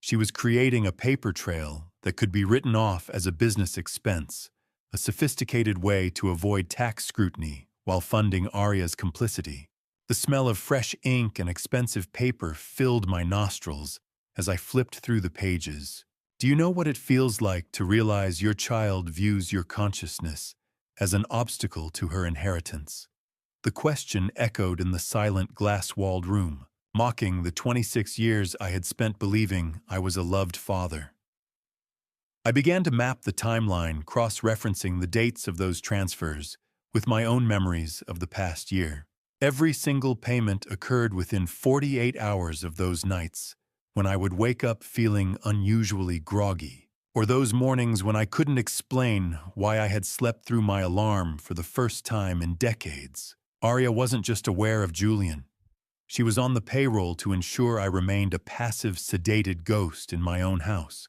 She was creating a paper trail that could be written off as a business expense, a sophisticated way to avoid tax scrutiny while funding Aria's complicity. The smell of fresh ink and expensive paper filled my nostrils as I flipped through the pages. Do you know what it feels like to realize your child views your consciousness as an obstacle to her inheritance? The question echoed in the silent glass-walled room, mocking the 26 years I had spent believing I was a loved father. I began to map the timeline, cross-referencing the dates of those transfers with my own memories of the past year. Every single payment occurred within 48 hours of those nights when I would wake up feeling unusually groggy, or those mornings when I couldn't explain why I had slept through my alarm for the first time in decades. Arya wasn't just aware of Julian. She was on the payroll to ensure I remained a passive, sedated ghost in my own house.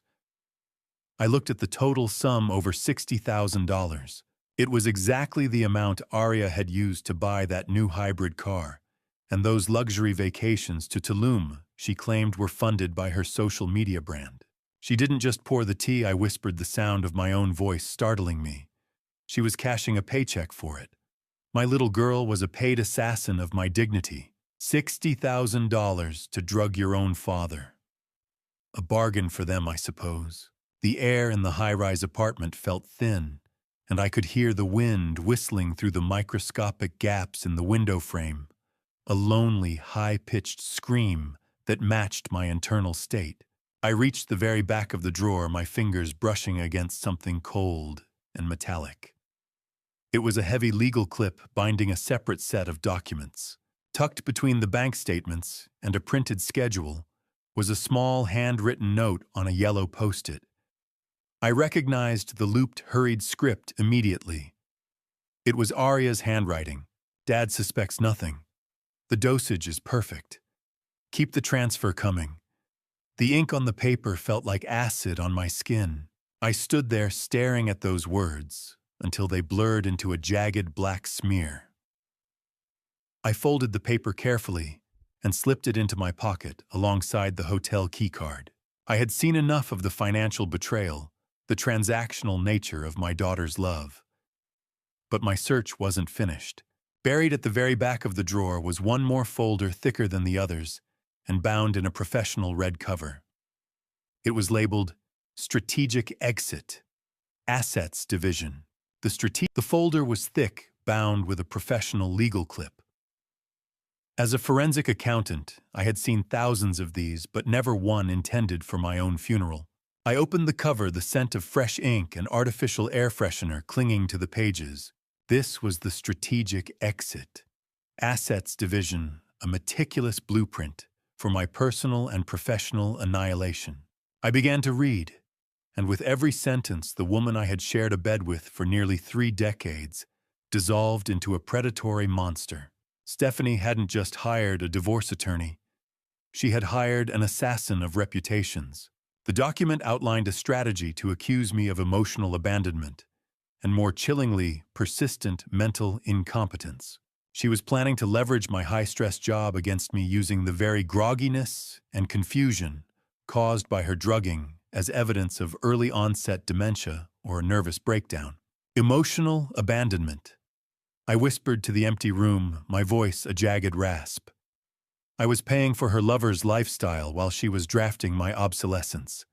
I looked at the total sum over $60,000. It was exactly the amount Arya had used to buy that new hybrid car, and those luxury vacations to Tulum she claimed were funded by her social media brand. She didn't just pour the tea, I whispered, the sound of my own voice startling me. She was cashing a paycheck for it. My little girl was a paid assassin of my dignity. $60,000 to drug your own father. A bargain for them, I suppose. The air in the high-rise apartment felt thin, and I could hear the wind whistling through the microscopic gaps in the window frame, a lonely, high-pitched scream that matched my internal state. I reached the very back of the drawer, my fingers brushing against something cold and metallic. It was a heavy legal clip binding a separate set of documents. Tucked between the bank statements and a printed schedule was a small handwritten note on a yellow post-it. I recognized the looped, hurried script immediately. It was Arya's handwriting. Dad suspects nothing. The dosage is perfect. Keep the transfer coming. The ink on the paper felt like acid on my skin. I stood there staring at those words until they blurred into a jagged black smear. I folded the paper carefully and slipped it into my pocket alongside the hotel keycard. I had seen enough of the financial betrayal, the transactional nature of my daughter's love. But my search wasn't finished. Buried at the very back of the drawer was one more folder thicker than the others and bound in a professional red cover. It was labeled Strategic Exit, Assets Division. The folder was thick, bound with a professional legal clip. As a forensic accountant, I had seen thousands of these, but never one intended for my own funeral. I opened the cover, the scent of fresh ink and artificial air freshener clinging to the pages. This was the Strategic Exit, Assets Division, a meticulous blueprint for my personal and professional annihilation. I began to read, and with every sentence, the woman I had shared a bed with for nearly 3 decades dissolved into a predatory monster. Stephanie hadn't just hired a divorce attorney. She had hired an assassin of reputations. The document outlined a strategy to accuse me of emotional abandonment and, more chillingly, persistent mental incompetence. She was planning to leverage my high-stress job against me using the very grogginess and confusion caused by her drugging as evidence of early-onset dementia or a nervous breakdown. Emotional abandonment. I whispered to the empty room, my voice a jagged rasp. I was paying for her lover's lifestyle while she was drafting my obsolescence.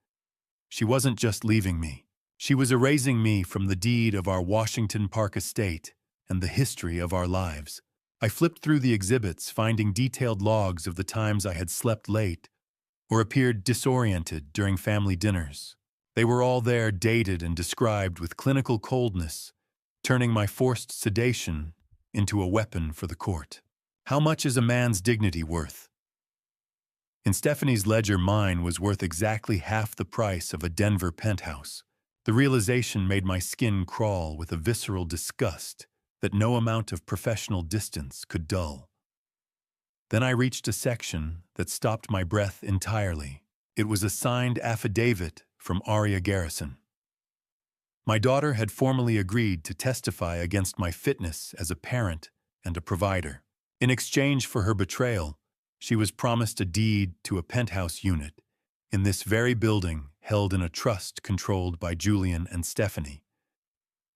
She wasn't just leaving me. She was erasing me from the deed of our Washington Park estate and the history of our lives. I flipped through the exhibits, finding detailed logs of the times I had slept late or appeared disoriented during family dinners. They were all there, dated and described with clinical coldness, turning my forced sedation into a weapon for the court. How much is a man's dignity worth? In Stephanie's ledger, mine was worth exactly half the price of a Denver penthouse. The realization made my skin crawl with a visceral disgust that no amount of professional distance could dull. Then I reached a section that stopped my breath entirely. It was a signed affidavit from Arya Garrison. My daughter had formally agreed to testify against my fitness as a parent and a provider. In exchange for her betrayal, she was promised a deed to a penthouse unit in this very building held in a trust controlled by Julian and Stephanie.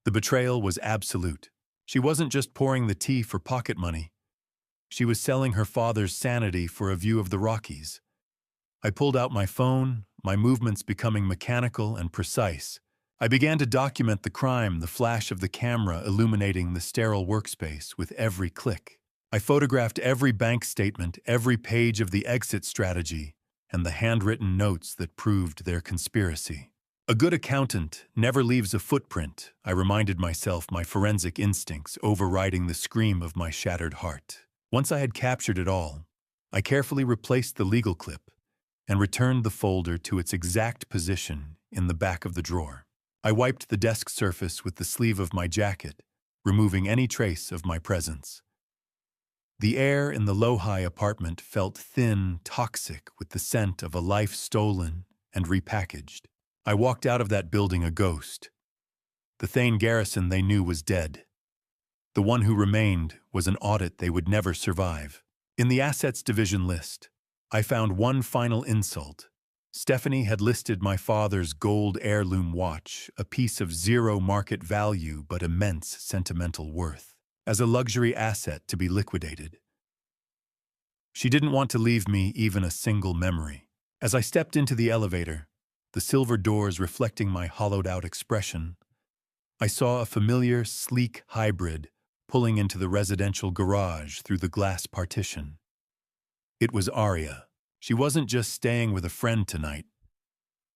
The betrayal was absolute. She wasn't just pouring the tea for pocket money. She was selling her father's sanity for a view of the Rockies. I pulled out my phone, my movements becoming mechanical and precise. I began to document the crime, the flash of the camera illuminating the sterile workspace with every click. I photographed every bank statement, every page of the exit strategy, and the handwritten notes that proved their conspiracy. A good accountant never leaves a footprint, I reminded myself, my forensic instincts overriding the scream of my shattered heart. Once I had captured it all, I carefully replaced the legal clip and returned the folder to its exact position in the back of the drawer. I wiped the desk surface with the sleeve of my jacket, removing any trace of my presence. The air in the low-high apartment felt thin, toxic, with the scent of a life stolen and repackaged. I walked out of that building a ghost. The Thane garrison they knew was dead. The one who remained was an audit they would never survive. In the assets division list, I found one final insult. Stephanie had listed my father's gold heirloom watch, a piece of zero market value but immense sentimental worth, as a luxury asset to be liquidated. She didn't want to leave me even a single memory. As I stepped into the elevator, the silver doors reflecting my hollowed-out expression, I saw a familiar, sleek hybrid pulling into the residential garage through the glass partition. It was Aria. She wasn't just staying with a friend tonight.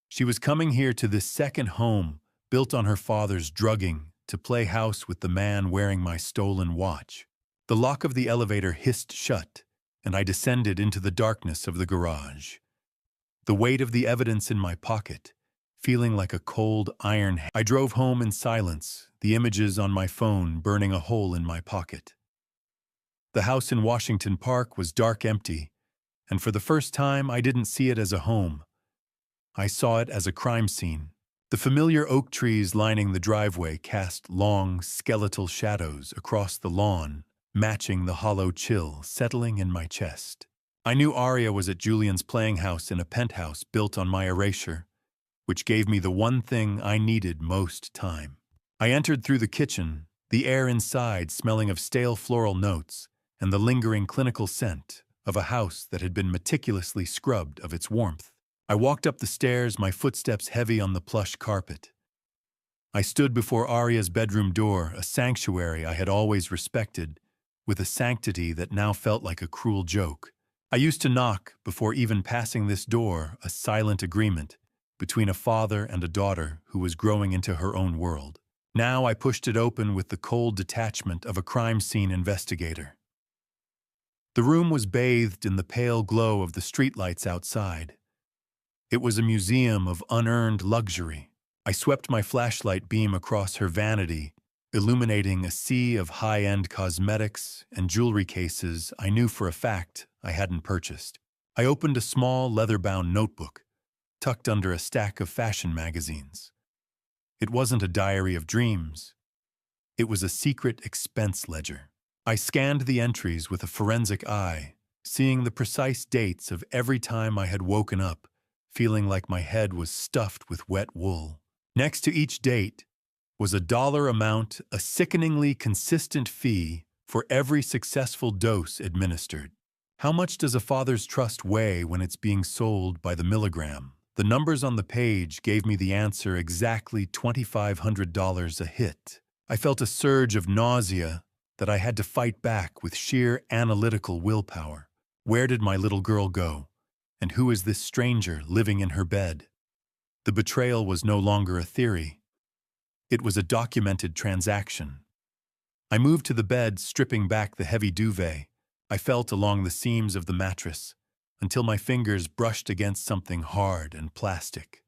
She was coming here to this second home built on her father's drugging to play house with the man wearing my stolen watch. The lock of the elevator hissed shut, and I descended into the darkness of the garage. The weight of the evidence in my pocket, feeling like a cold iron hand. I drove home in silence, the images on my phone burning a hole in my pocket. The house in Washington Park was dark empty, and for the first time I didn't see it as a home. I saw it as a crime scene. The familiar oak trees lining the driveway cast long, skeletal shadows across the lawn, matching the hollow chill settling in my chest. I knew Aria was at Julian's playing house in a penthouse built on my erasure, which gave me the one thing I needed most: time. I entered through the kitchen, the air inside smelling of stale floral notes and the lingering clinical scent of a house that had been meticulously scrubbed of its warmth. I walked up the stairs, my footsteps heavy on the plush carpet. I stood before Aria's bedroom door, a sanctuary I had always respected, with a sanctity that now felt like a cruel joke. I used to knock before even passing this door, a silent agreement between a father and a daughter who was growing into her own world. Now I pushed it open with the cold detachment of a crime scene investigator. The room was bathed in the pale glow of the streetlights outside. It was a museum of unearned luxury. I swept my flashlight beam across her vanity, illuminating a sea of high-end cosmetics and jewelry cases I knew for a fact I hadn't purchased. I opened a small leather-bound notebook, tucked under a stack of fashion magazines. It wasn't a diary of dreams. It was a secret expense ledger. I scanned the entries with a forensic eye, seeing the precise dates of every time I had woken up, feeling like my head was stuffed with wet wool. Next to each date was a dollar amount, a sickeningly consistent fee for every successful dose administered. How much does a father's trust weigh when it's being sold by the milligram? The numbers on the page gave me the answer: exactly $2,500 a hit. I felt a surge of nausea that I had to fight back with sheer analytical willpower. Where did my little girl go? And who is this stranger living in her bed? The betrayal was no longer a theory. It was a documented transaction. I moved to the bed, stripping back the heavy duvet. I felt along the seams of the mattress until my fingers brushed against something hard and plastic.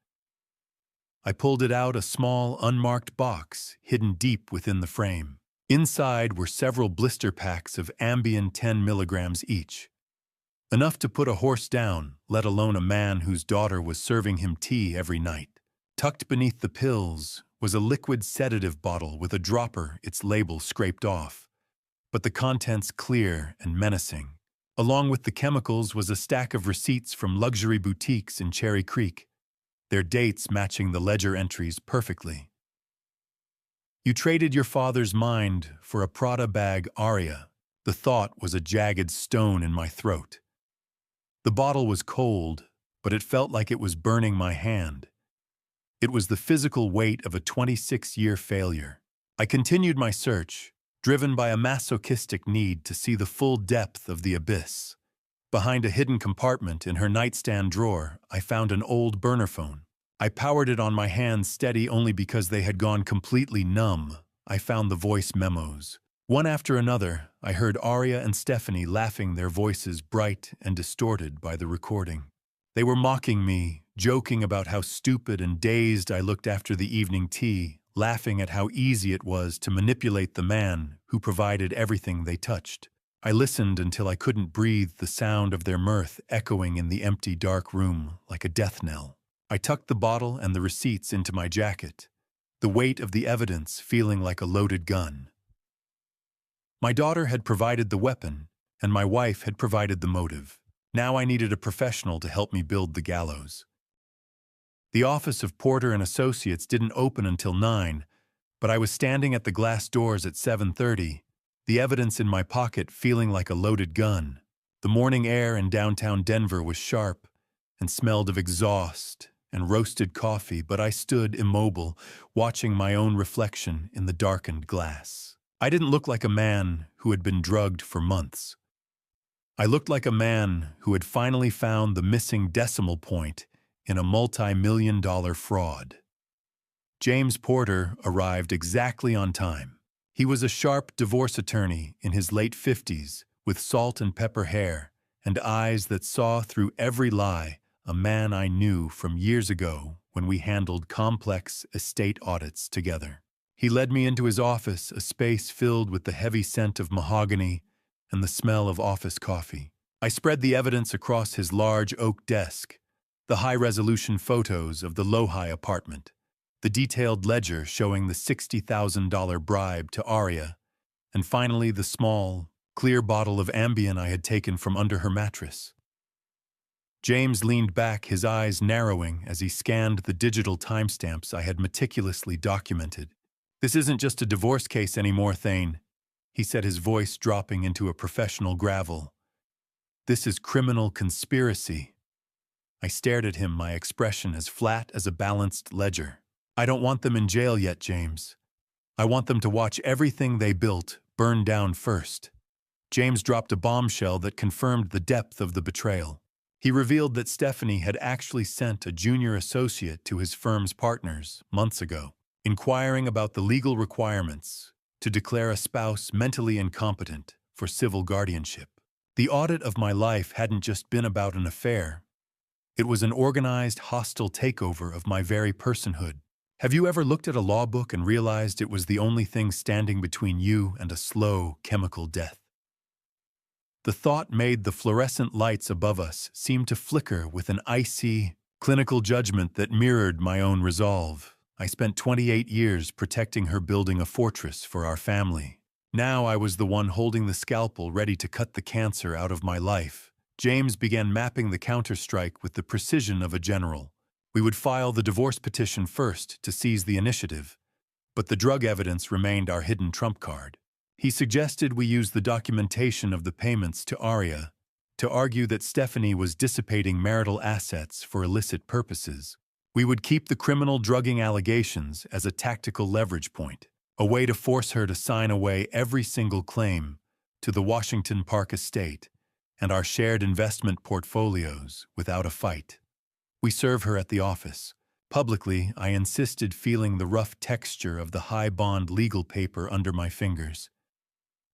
I pulled it out, a small, unmarked box hidden deep within the frame. Inside were several blister packs of Ambien 10 milligrams each. Enough to put a horse down, let alone a man whose daughter was serving him tea every night. Tucked beneath the pills was a liquid sedative bottle with a dropper, its label scraped off, but the contents clear and menacing. Along with the chemicals was a stack of receipts from luxury boutiques in Cherry Creek, their dates matching the ledger entries perfectly. You traded your father's mind for a Prada bag, Aria, The thought was a jagged stone in my throat. The bottle was cold, but it felt like it was burning my hand. It was the physical weight of a 26-year failure. I continued my search, driven by a masochistic need to see the full depth of the abyss. Behind a hidden compartment in her nightstand drawer, I found an old burner phone. I powered it on my hands steady only because they had gone completely numb. I found the voice memos. One after another, I heard Arya and Stephanie laughing, their voices bright and distorted by the recording. They were mocking me, joking about how stupid and dazed I looked after the evening tea, laughing at how easy it was to manipulate the man who provided everything they touched. I listened until I couldn't breathe, the sound of their mirth echoing in the empty, dark room like a death knell. I tucked the bottle and the receipts into my jacket, the weight of the evidence feeling like a loaded gun. My daughter had provided the weapon, and my wife had provided the motive. Now I needed a professional to help me build the gallows. The office of Porter and Associates didn't open until 9, but I was standing at the glass doors at 7:30, the evidence in my pocket feeling like a loaded gun. The morning air in downtown Denver was sharp and smelled of exhaust and roasted coffee, but I stood immobile, watching my own reflection in the darkened glass. I didn't look like a man who had been drugged for months. I looked like a man who had finally found the missing decimal point in a multi-million-dollar fraud. James Porter arrived exactly on time. He was a sharp divorce attorney in his late 50s, with salt and pepper hair and eyes that saw through every lie, a man I knew from years ago when we handled complex estate audits together. He led me into his office, a space filled with the heavy scent of mahogany and the smell of office coffee. I spread the evidence across his large oak desk, the high-resolution photos of the Lohi apartment, the detailed ledger showing the $60,000 bribe to Arya, and finally the small, clear bottle of Ambien I had taken from under her mattress. James leaned back, his eyes narrowing as he scanned the digital timestamps I had meticulously documented. "This isn't just a divorce case anymore, Thane," he said, his voice dropping into a professional gravel. "This is criminal conspiracy." I stared at him, my expression as flat as a balanced ledger. "I don't want them in jail yet, James. I want them to watch everything they built burn down first." James dropped a bombshell that confirmed the depth of the betrayal. He revealed that Stephanie had actually sent a junior associate to his firm's partners months ago, inquiring about the legal requirements to declare a spouse mentally incompetent for civil guardianship. The audit of my life hadn't just been about an affair. It was an organized, hostile takeover of my very personhood. Have you ever looked at a law book and realized it was the only thing standing between you and a slow, chemical death? The thought made the fluorescent lights above us seem to flicker with an icy, clinical judgment that mirrored my own resolve. I spent 28 years protecting her, building a fortress for our family. Now I was the one holding the scalpel, ready to cut the cancer out of my life. James began mapping the counterstrike with the precision of a general. We would file the divorce petition first to seize the initiative, but the drug evidence remained our hidden trump card. He suggested we use the documentation of the payments to Arya to argue that Stephanie was dissipating marital assets for illicit purposes. We would keep the criminal drugging allegations as a tactical leverage point, a way to force her to sign away every single claim to the Washington Park estate and our shared investment portfolios without a fight. We serve her at the office. Publicly, I insisted, feeling the rough texture of the high-bond legal paper under my fingers.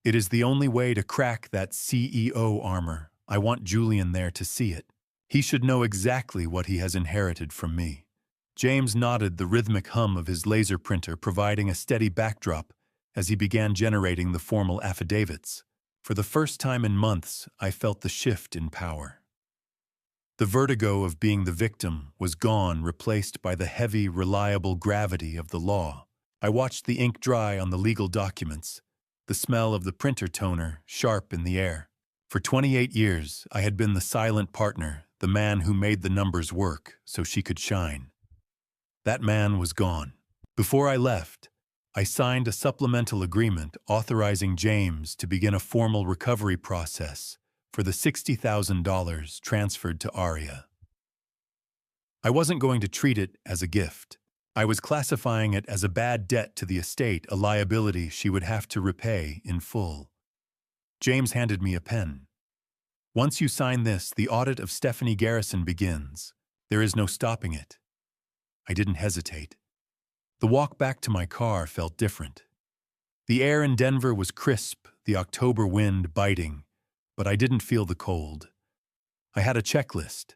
It is the only way to crack that CEO armor. I want Julian there to see it. He should know exactly what he has inherited from me. James nodded, the rhythmic hum of his laser printer providing a steady backdrop as he began generating the formal affidavits. For the first time in months, I felt the shift in power. The vertigo of being the victim was gone, replaced by the heavy, reliable gravity of the law. I watched the ink dry on the legal documents, the smell of the printer toner sharp in the air. For 28 years, I had been the silent partner, the man who made the numbers work so she could shine. That man was gone. Before I left, I signed a supplemental agreement authorizing James to begin a formal recovery process for the $60,000 transferred to Aria. I wasn't going to treat it as a gift. I was classifying it as a bad debt to the estate, a liability she would have to repay in full. James handed me a pen. Once you sign this, the audit of Stephanie Garrison begins. There is no stopping it. I didn't hesitate. The walk back to my car felt different. The air in Denver was crisp, the October wind biting, but I didn't feel the cold. I had a checklist,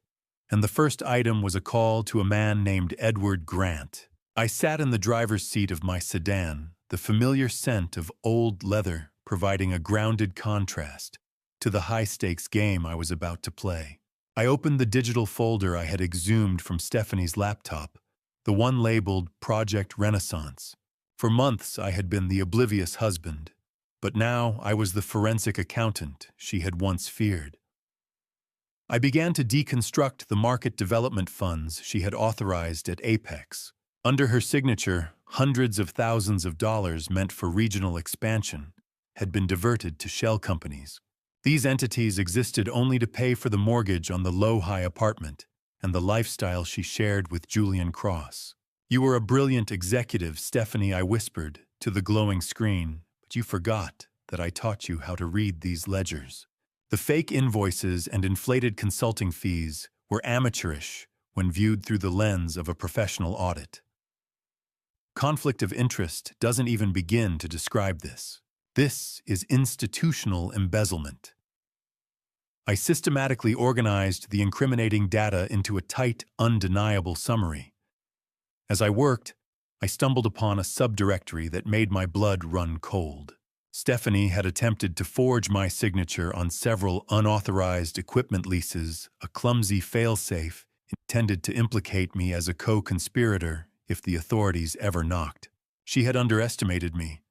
and the first item was a call to a man named Edward Grant. I sat in the driver's seat of my sedan, the familiar scent of old leather providing a grounded contrast to the high-stakes game I was about to play. I opened the digital folder I had exhumed from Stephanie's laptop, the one labeled Project Renaissance. For months I had been the oblivious husband, but now I was the forensic accountant she had once feared. I began to deconstruct the market development funds she had authorized at Apex. Under her signature, hundreds of thousands of dollars meant for regional expansion had been diverted to shell companies. These entities existed only to pay for the mortgage on the low-high apartment and the lifestyle she shared with Julian Cross. You were a brilliant executive, Stephanie, I whispered to the glowing screen, but you forgot that I taught you how to read these ledgers. The fake invoices and inflated consulting fees were amateurish when viewed through the lens of a professional audit. Conflict of interest doesn't even begin to describe this. This is institutional embezzlement. I systematically organized the incriminating data into a tight, undeniable summary. As I worked, I stumbled upon a subdirectory that made my blood run cold. Stephanie had attempted to forge my signature on several unauthorized equipment leases, a clumsy failsafe intended to implicate me as a co-conspirator if the authorities ever knocked. She had underestimated me.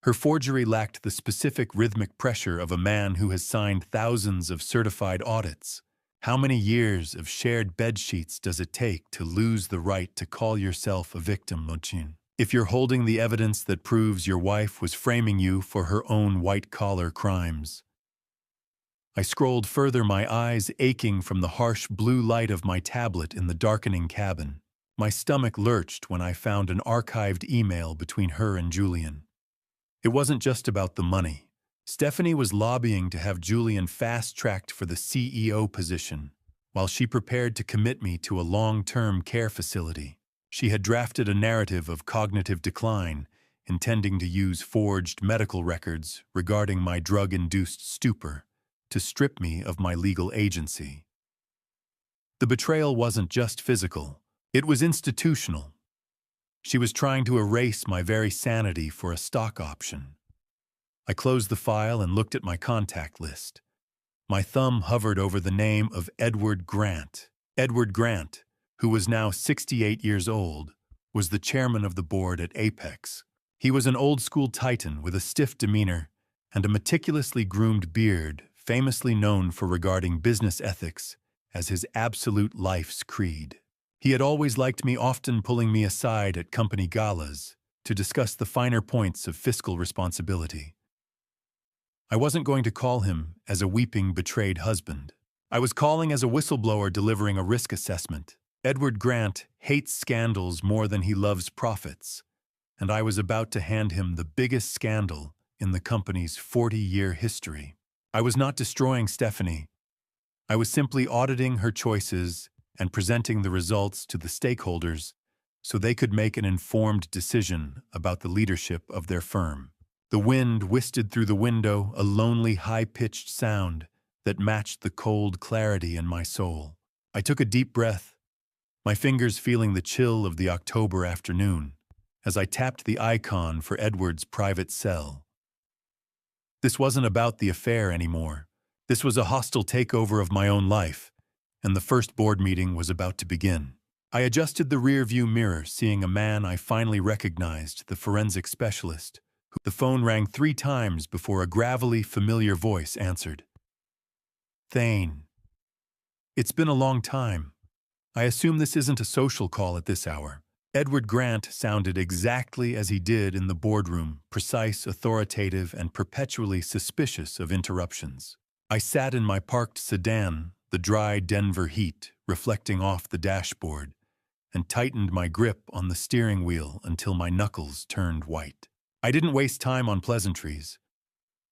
Her forgery lacked the specific rhythmic pressure of a man who has signed thousands of certified audits. How many years of shared bedsheets does it take to lose the right to call yourself a victim, Mochin? If you're holding the evidence that proves your wife was framing you for her own white-collar crimes. I scrolled further, my eyes aching from the harsh blue light of my tablet in the darkening cabin. My stomach lurched when I found an archived email between her and Julian. It wasn't just about the money. Stephanie was lobbying to have Julian fast-tracked for the CEO position, while she prepared to commit me to a long-term care facility. She had drafted a narrative of cognitive decline, intending to use forged medical records regarding my drug-induced stupor to strip me of my legal agency. The betrayal wasn't just physical, it was institutional. She was trying to erase my very sanity for a stock option. I closed the file and looked at my contact list. My thumb hovered over the name of Edward Grant. Edward Grant, who was now 68 years old, was the chairman of the board at Apex. He was an old-school titan with a stiff demeanor and a meticulously groomed beard, famously known for regarding business ethics as his absolute life's creed. He had always liked me, often pulling me aside at company galas to discuss the finer points of fiscal responsibility. I wasn't going to call him as a weeping, betrayed husband. I was calling as a whistleblower delivering a risk assessment. Edward Grant hates scandals more than he loves profits, and I was about to hand him the biggest scandal in the company's 40-year history. I was not destroying Stephanie. I was simply auditing her choices and presenting the results to the stakeholders so they could make an informed decision about the leadership of their firm. The wind whistled through the window, a lonely, high-pitched sound that matched the cold clarity in my soul. I took a deep breath, my fingers feeling the chill of the October afternoon, as I tapped the icon for Edward's private cell. This wasn't about the affair anymore. This was a hostile takeover of my own life, and the first board meeting was about to begin. I adjusted the rear-view mirror, seeing a man I finally recognized, the forensic specialist. The phone rang 3 times before a gravelly, familiar voice answered. Thane. It's been a long time. I assume this isn't a social call at this hour. Edward Grant sounded exactly as he did in the boardroom, precise, authoritative, and perpetually suspicious of interruptions. I sat in my parked sedan, the dry Denver heat reflecting off the dashboard, and tightened my grip on the steering wheel until my knuckles turned white. I didn't waste time on pleasantries.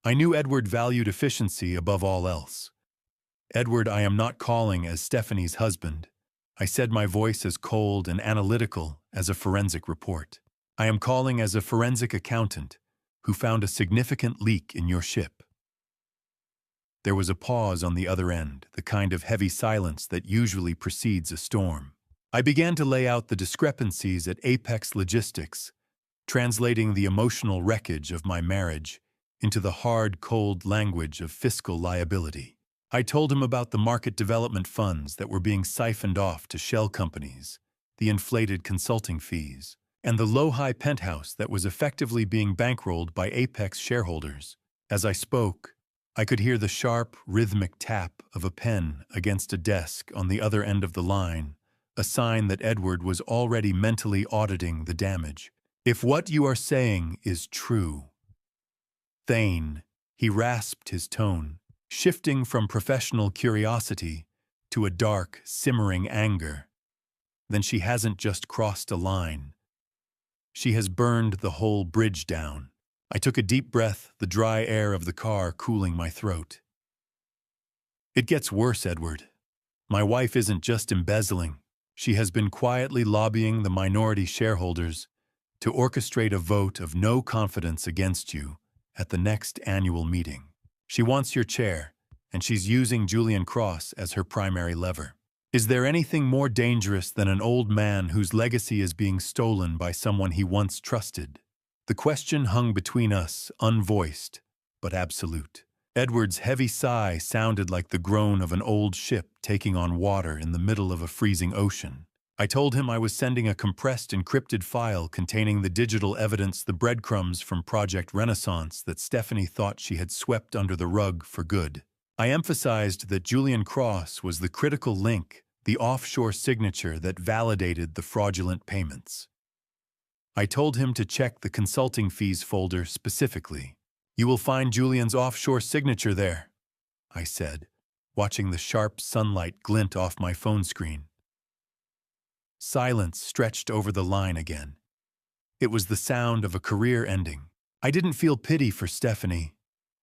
I knew Edward valued efficiency above all else. "Edward, I am not calling as Stephanie's husband." I said, my voice as cold and analytical as a forensic report. "I am calling as a forensic accountant who found a significant leak in your ship." There was a pause on the other end, the kind of heavy silence that usually precedes a storm. I began to lay out the discrepancies at Apex Logistics, translating the emotional wreckage of my marriage into the hard, cold language of fiscal liability. I told him about the market development funds that were being siphoned off to shell companies, the inflated consulting fees, and the low-high penthouse that was effectively being bankrolled by Apex shareholders. As I spoke, I could hear the sharp, rhythmic tap of a pen against a desk on the other end of the line, a sign that Edward was already mentally auditing the damage. "If what you are saying is true, Thane," he rasped his tone, shifting from professional curiosity to a dark, simmering anger, "then she hasn't just crossed a line. She has burned the whole bridge down." I took a deep breath, the dry air of the car cooling my throat. "It gets worse, Edward. My wife isn't just embezzling. She has been quietly lobbying the minority shareholders to orchestrate a vote of no confidence against you at the next annual meeting. She wants your chair, and she's using Julian Cross as her primary lever. Is there anything more dangerous than an old man whose legacy is being stolen by someone he once trusted?" The question hung between us, unvoiced, but absolute. Edward's heavy sigh sounded like the groan of an old ship taking on water in the middle of a freezing ocean. I told him I was sending a compressed, encrypted file containing the digital evidence, the breadcrumbs from Project Renaissance that Stephanie thought she had swept under the rug for good. I emphasized that Julian Cross was the critical link, the offshore signature that validated the fraudulent payments. I told him to check the consulting fees folder specifically. "You will find Julian's offshore signature there," I said, watching the sharp sunlight glint off my phone screen. Silence stretched over the line again. It was the sound of a career ending. I didn't feel pity for Stephanie.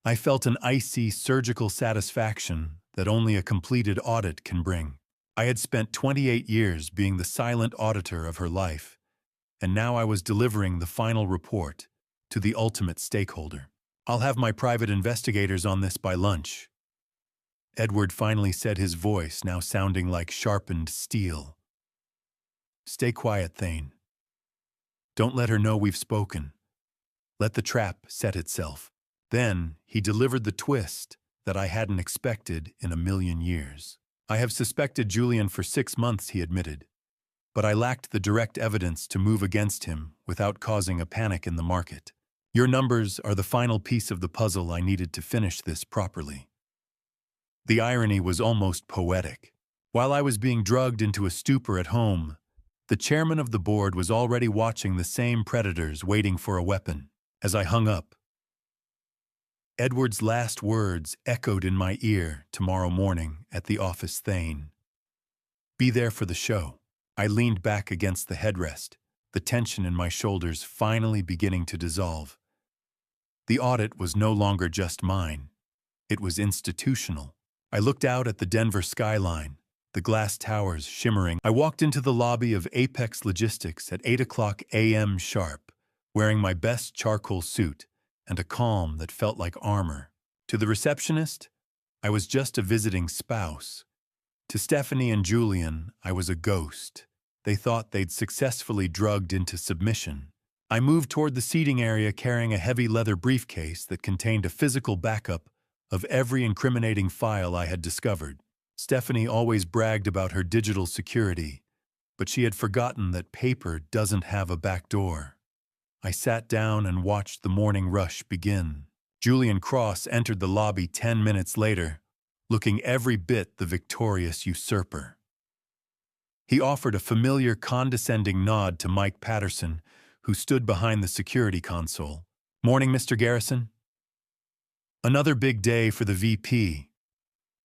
I felt an icy, surgical satisfaction that only a completed audit can bring. I had spent 28 years being the silent auditor of her life, and now I was delivering the final report to the ultimate stakeholder. "I'll have my private investigators on this by lunch," Edward finally said, his voice now sounding like sharpened steel. "Stay quiet, Thane. Don't let her know we've spoken. Let the trap set itself." Then he delivered the twist that I hadn't expected in a million years. "I have suspected Julian for 6 months," he admitted, "but I lacked the direct evidence to move against him without causing a panic in the market. Your numbers are the final piece of the puzzle I needed to finish this properly." The irony was almost poetic. While I was being drugged into a stupor at home, the chairman of the board was already watching the same predators waiting for a weapon. As I hung up, Edward's last words echoed in my ear tomorrow morning at the office, "Thane. Be there for the show." I leaned back against the headrest, the tension in my shoulders finally beginning to dissolve. The audit was no longer just mine. It was institutional. I looked out at the Denver skyline, the glass towers shimmering. I walked into the lobby of Apex Logistics at 8 a.m. sharp, wearing my best charcoal suit and a calm that felt like armor. To the receptionist, I was just a visiting spouse. To Stephanie and Julian, I was a ghost. They thought they'd successfully drugged into submission. I moved toward the seating area carrying a heavy leather briefcase that contained a physical backup of every incriminating file I had discovered. Stephanie always bragged about her digital security, but she had forgotten that paper doesn't have a back door. I sat down and watched the morning rush begin. Julian Cross entered the lobby 10 minutes later, looking every bit the victorious usurper. He offered a familiar, condescending nod to Mike Patterson, who stood behind the security console. "Morning, Mr. Garrison." "Another big day for the VP."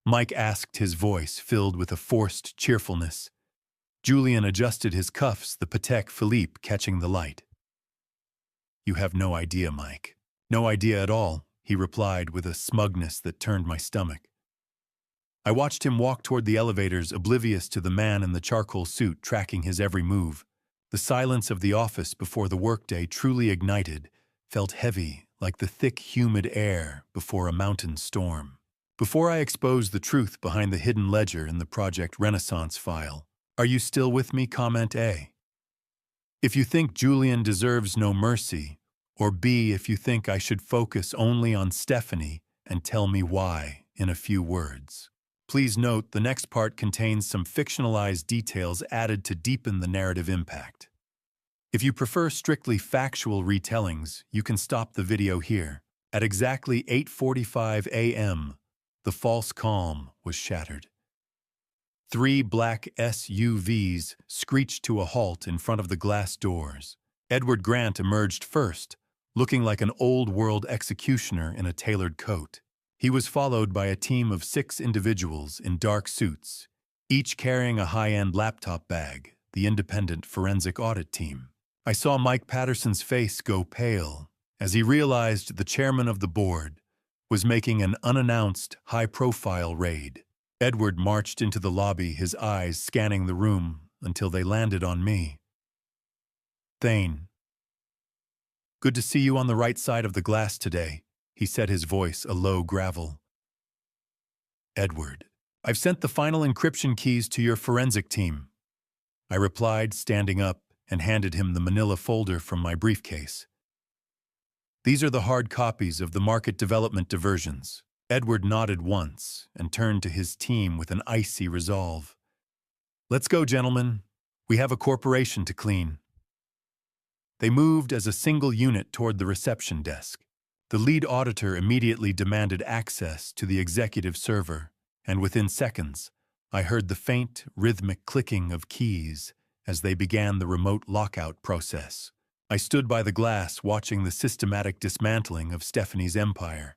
Mike asked, his voice filled with a forced cheerfulness. Julian adjusted his cuffs, the Patek Philippe catching the light. "You have no idea, Mike. No idea at all," he replied with a smugness that turned my stomach. I watched him walk toward the elevators, oblivious to the man in the charcoal suit tracking his every move. The silence of the office before the workday truly ignited, felt heavy, like the thick, humid air before a mountain storm. Before I expose the truth behind the hidden ledger in the Project Renaissance file, are you still with me? Comment A. If you think Julian deserves no mercy, or B, if you think I should focus only on Stephanie and tell me why in a few words. Please note the next part contains some fictionalized details added to deepen the narrative impact. If you prefer strictly factual retellings, you can stop the video here. At exactly 8:45 a.m., the false calm was shattered. 3 black SUVs screeched to a halt in front of the glass doors. Edward Grant emerged first, looking like an old-world executioner in a tailored coat. He was followed by a team of 6 individuals in dark suits, each carrying a high-end laptop bag, the independent forensic audit team. I saw Mike Patterson's face go pale as he realized the chairman of the board was making an unannounced, high-profile raid. Edward marched into the lobby, his eyes scanning the room until they landed on me. "Thane, good to see you on the right side of the glass today," he said, his voice a low gravel. "Edward, I've sent the final encryption keys to your forensic team," I replied, standing up, and handed him the manila folder from my briefcase. "These are the hard copies of the market development diversions." Edward nodded once and turned to his team with an icy resolve. "Let's go, gentlemen. We have a corporation to clean." They moved as a single unit toward the reception desk. The lead auditor immediately demanded access to the executive server, and within seconds, I heard the faint, rhythmic clicking of keys as they began the remote lockout process. I stood by the glass watching the systematic dismantling of Stephanie's empire.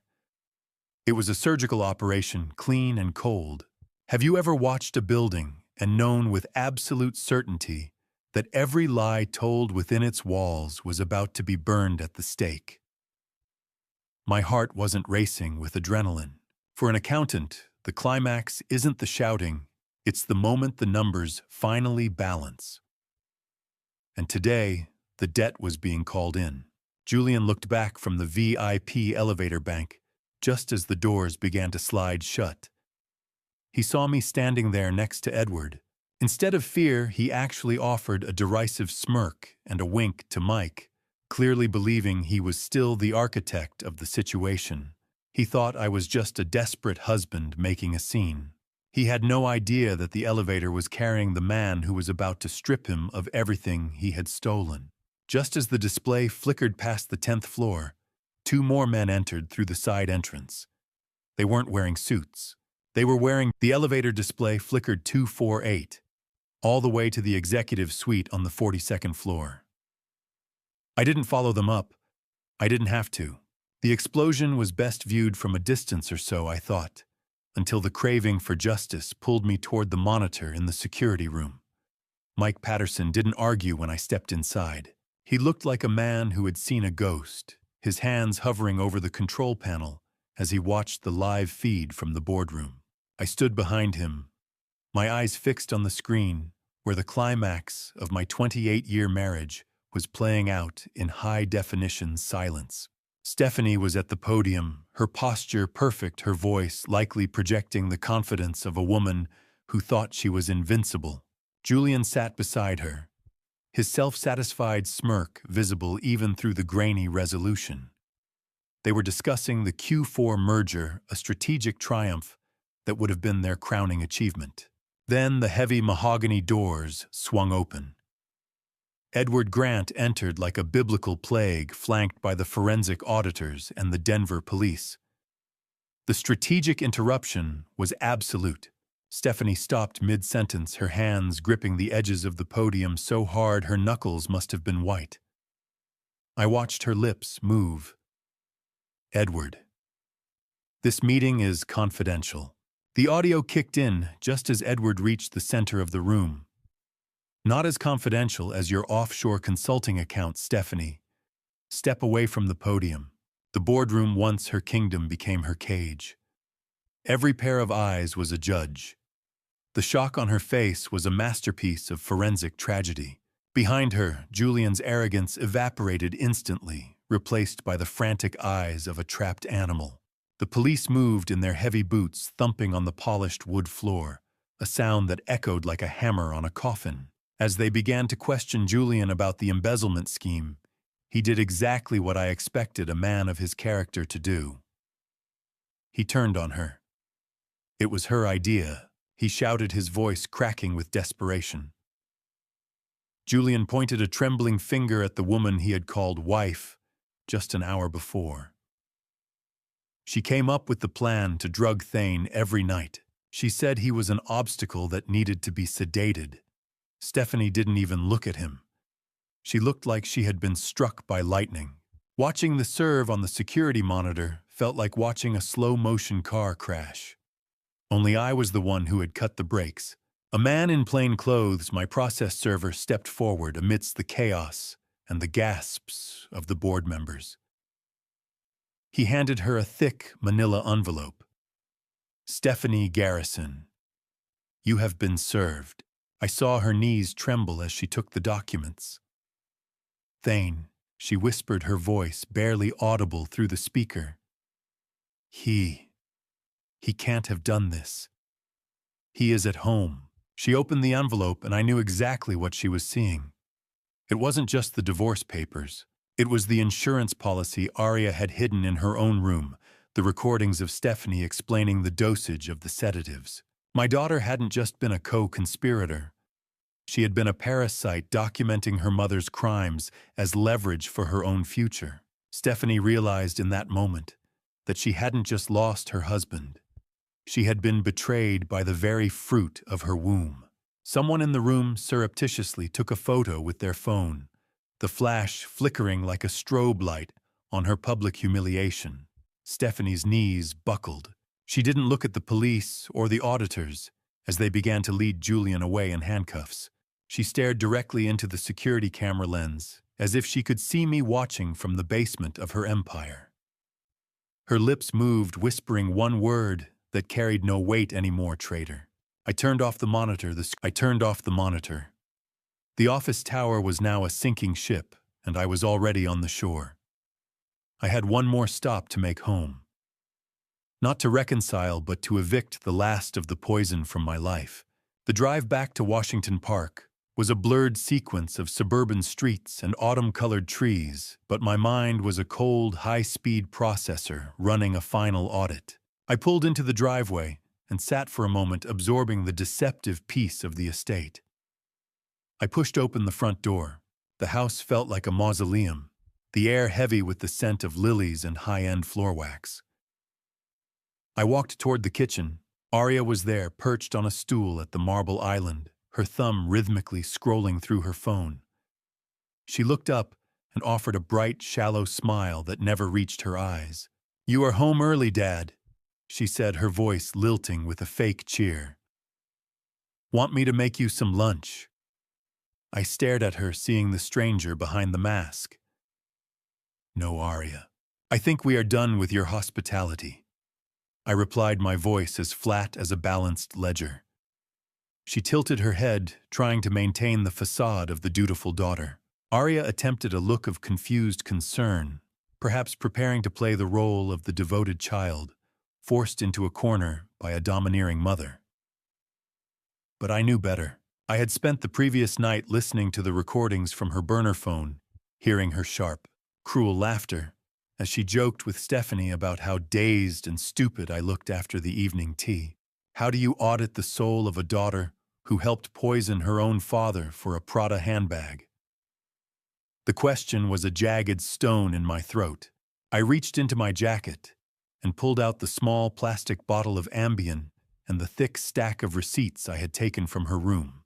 It was a surgical operation, clean and cold. Have you ever watched a building and known with absolute certainty that every lie told within its walls was about to be burned at the stake? My heart wasn't racing with adrenaline. For an accountant, the climax isn't the shouting, it's the moment the numbers finally balance. And today, the debt was being called in. Julian looked back from the VIP elevator bank just as the doors began to slide shut. He saw me standing there next to Edward. Instead of fear, he actually offered a derisive smirk and a wink to Mike, clearly believing he was still the architect of the situation. He thought I was just a desperate husband making a scene. He had no idea that the elevator was carrying the man who was about to strip him of everything he had stolen. Just as the display flickered past the 10th floor, 2 more men entered through the side entrance. They weren't wearing suits. They were wearing the elevator display flickered 248, all the way to the executive suite on the 42nd floor. I didn't follow them up. I didn't have to. The explosion was best viewed from a distance or so, I thought, until the craving for justice pulled me toward the monitor in the security room. Mike Patterson didn't argue when I stepped inside. He looked like a man who had seen a ghost, his hands hovering over the control panel as he watched the live feed from the boardroom. I stood behind him, my eyes fixed on the screen where the climax of my 28-year marriage was playing out in high-definition silence. Stephanie was at the podium, her posture perfect, her voice likely projecting the confidence of a woman who thought she was invincible. Julian sat beside her, his self-satisfied smirk visible even through the grainy resolution. They were discussing the Q4 merger, a strategic triumph that would have been their crowning achievement. Then the heavy mahogany doors swung open. Edward Grant entered like a biblical plague, flanked by the forensic auditors and the Denver police. The strategic interruption was absolute. Stephanie stopped mid-sentence, her hands gripping the edges of the podium so hard her knuckles must have been white. I watched her lips move. Edward. This meeting is confidential. The audio kicked in just as Edward reached the center of the room. Not as confidential as your offshore consulting account, Stephanie. Step away from the podium. The boardroom, once her kingdom, became her cage. Every pair of eyes was a judge. The shock on her face was a masterpiece of forensic tragedy. Behind her, Julian's arrogance evaporated instantly, replaced by the frantic eyes of a trapped animal. The police moved in their heavy boots, thumping on the polished wood floor, a sound that echoed like a hammer on a coffin. As they began to question Julian about the embezzlement scheme, he did exactly what I expected a man of his character to do. He turned on her. It was her idea. He shouted, his voice cracking with desperation. Julian pointed a trembling finger at the woman he had called wife just an hour before. She came up with the plan to drug Thane every night. She said he was an obstacle that needed to be sedated. Stephanie didn't even look at him. She looked like she had been struck by lightning. Watching the serve on the security monitor felt like watching a slow-motion car crash. Only I was the one who had cut the brakes. A man in plain clothes, my process server, stepped forward amidst the chaos and the gasps of the board members. He handed her a thick manila envelope. Stephanie Garrison, you have been served. I saw her knees tremble as she took the documents. Thane, she whispered, her voice barely audible through the speaker. He can't have done this. He is at home. She opened the envelope and I knew exactly what she was seeing. It wasn't just the divorce papers. It was the insurance policy Aria had hidden in her own room, the recordings of Stephanie explaining the dosage of the sedatives. My daughter hadn't just been a co-conspirator. She had been a parasite documenting her mother's crimes as leverage for her own future. Stephanie realized in that moment that she hadn't just lost her husband. She had been betrayed by the very fruit of her womb. Someone in the room surreptitiously took a photo with their phone, the flash flickering like a strobe light on her public humiliation. Stephanie's knees buckled. She didn't look at the police or the auditors as they began to lead Julian away in handcuffs. She stared directly into the security camera lens, as if she could see me watching from the basement of her empire. Her lips moved, whispering one word that carried no weight anymore: traitor. I turned off the monitor. The office tower was now a sinking ship, and I was already on the shore. I had one more stop to make home. Not to reconcile, but to evict the last of the poison from my life. The drive back to Washington Park was a blurred sequence of suburban streets and autumn-colored trees, but my mind was a cold, high-speed processor running a final audit. I pulled into the driveway and sat for a moment, absorbing the deceptive peace of the estate. I pushed open the front door. The house felt like a mausoleum, the air heavy with the scent of lilies and high-end floor wax. I walked toward the kitchen. Aria was there, perched on a stool at the marble island, her thumb rhythmically scrolling through her phone. She looked up and offered a bright, shallow smile that never reached her eyes. "You are home early, Dad," she said, her voice lilting with a fake cheer. "Want me to make you some lunch?" I stared at her, seeing the stranger behind the mask. "No, Aria. I think we are done with your hospitality," I replied, my voice as flat as a balanced ledger. She tilted her head, trying to maintain the facade of the dutiful daughter. Aria attempted a look of confused concern, perhaps preparing to play the role of the devoted child, forced into a corner by a domineering mother. But I knew better. I had spent the previous night listening to the recordings from her burner phone, hearing her sharp, cruel laughter as she joked with Stephanie about how dazed and stupid I looked after the evening tea. How do you audit the soul of a daughter who helped poison her own father for a Prada handbag? The question was a jagged stone in my throat. I reached into my jacket and pulled out the small plastic bottle of Ambien and the thick stack of receipts I had taken from her room.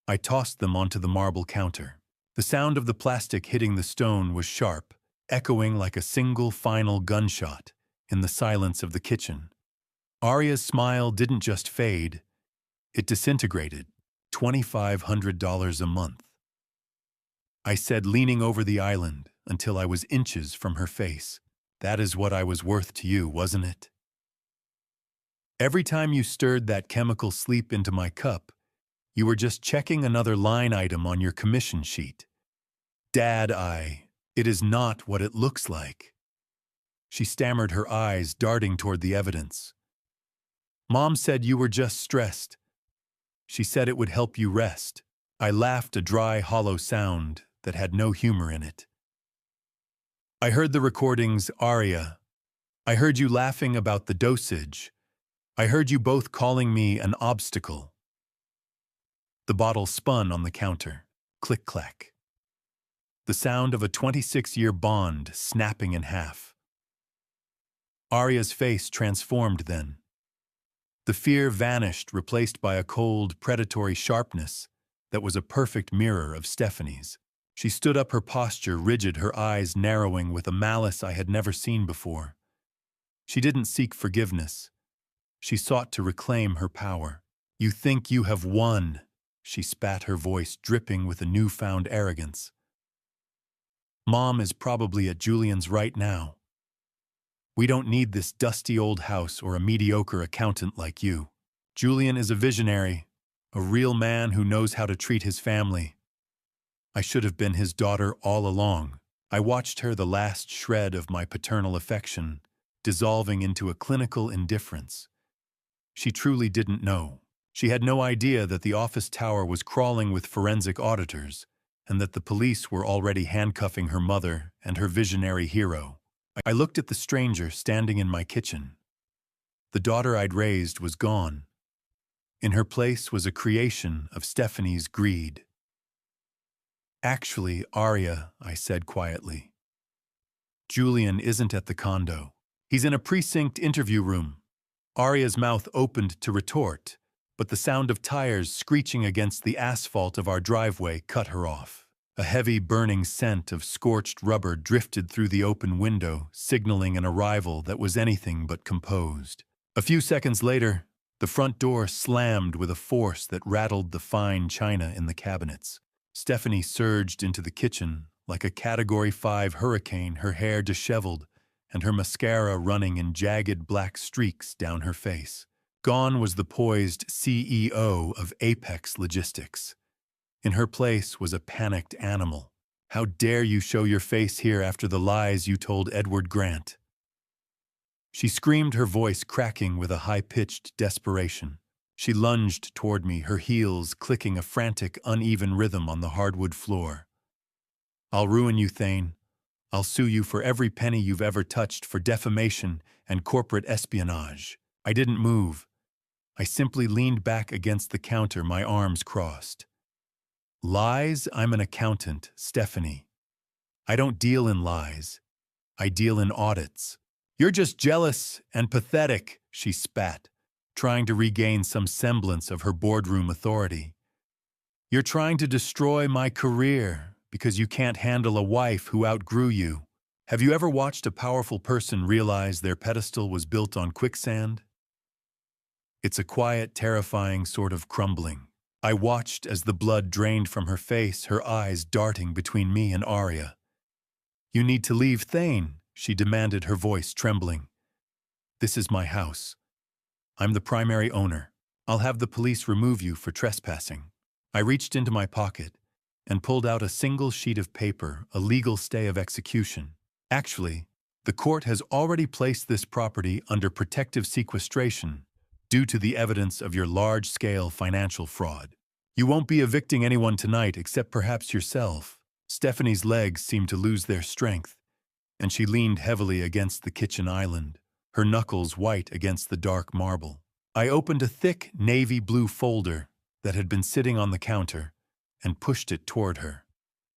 I tossed them onto the marble counter. The sound of the plastic hitting the stone was sharp, echoing like a single final gunshot in the silence of the kitchen. Arya's smile didn't just fade, it disintegrated. $2,500 a month. I said, leaning over the island until I was inches from her face. That is what I was worth to you, wasn't it? Every time you stirred that chemical sleep into my cup, you were just checking another line item on your commission sheet. Dad, it is not what it looks like. She stammered, her eyes darting toward the evidence. Mom said you were just stressed. She said it would help you rest. I laughed, a dry, hollow sound that had no humor in it. I heard the recordings, Arya. I heard you laughing about the dosage. I heard you both calling me an obstacle. The bottle spun on the counter. Click-clack. The sound of a 26-year bond snapping in half. Arya's face transformed then. The fear vanished, replaced by a cold, predatory sharpness that was a perfect mirror of Stephanie's. She stood up, her posture rigid, her eyes narrowing with a malice I had never seen before. She didn't seek forgiveness. She sought to reclaim her power. You think you have won, she spat, her voice dripping with a newfound arrogance. Mom is probably at Julian's right now. We don't need this dusty old house or a mediocre accountant like you. Julian is a visionary, a real man who knows how to treat his family. I should have been his daughter all along. I watched her, the last shred of my paternal affection, dissolving into a clinical indifference. She truly didn't know. She had no idea that the office tower was crawling with forensic auditors, and that the police were already handcuffing her mother and her visionary hero. I looked at the stranger standing in my kitchen. The daughter I'd raised was gone. In her place was a creation of Stephanie's greed. Actually, Arya, I said quietly, Julian isn't at the condo. He's in a precinct interview room. Arya's mouth opened to retort, but the sound of tires screeching against the asphalt of our driveway cut her off. A heavy, burning scent of scorched rubber drifted through the open window, signaling an arrival that was anything but composed. A few seconds later, the front door slammed with a force that rattled the fine china in the cabinets. Stephanie surged into the kitchen like a Category 5 hurricane, her hair disheveled and her mascara running in jagged black streaks down her face. Gone was the poised CEO of Apex Logistics. In her place was a panicked animal. How dare you show your face here after the lies you told Edward Grant? She screamed, her voice cracking with a high-pitched desperation. She lunged toward me, her heels clicking a frantic, uneven rhythm on the hardwood floor. I'll ruin you, Thane. I'll sue you for every penny you've ever touched for defamation and corporate espionage. I didn't move. I simply leaned back against the counter, my arms crossed. Lies? I'm an accountant, Stephanie. I don't deal in lies. I deal in audits. You're just jealous and pathetic, she spat, trying to regain some semblance of her boardroom authority. You're trying to destroy my career because you can't handle a wife who outgrew you. Have you ever watched a powerful person realize their pedestal was built on quicksand? It's a quiet, terrifying sort of crumbling. I watched as the blood drained from her face, her eyes darting between me and Arya. You need to leave, Thane, she demanded, her voice trembling. This is my house. I'm the primary owner. I'll have the police remove you for trespassing. I reached into my pocket and pulled out a single sheet of paper, a legal stay of execution. Actually, the court has already placed this property under protective sequestration due to the evidence of your large-scale financial fraud. You won't be evicting anyone tonight except perhaps yourself. Stephanie's legs seemed to lose their strength, and she leaned heavily against the kitchen island, her knuckles white against the dark marble. I opened a thick navy blue folder that had been sitting on the counter and pushed it toward her.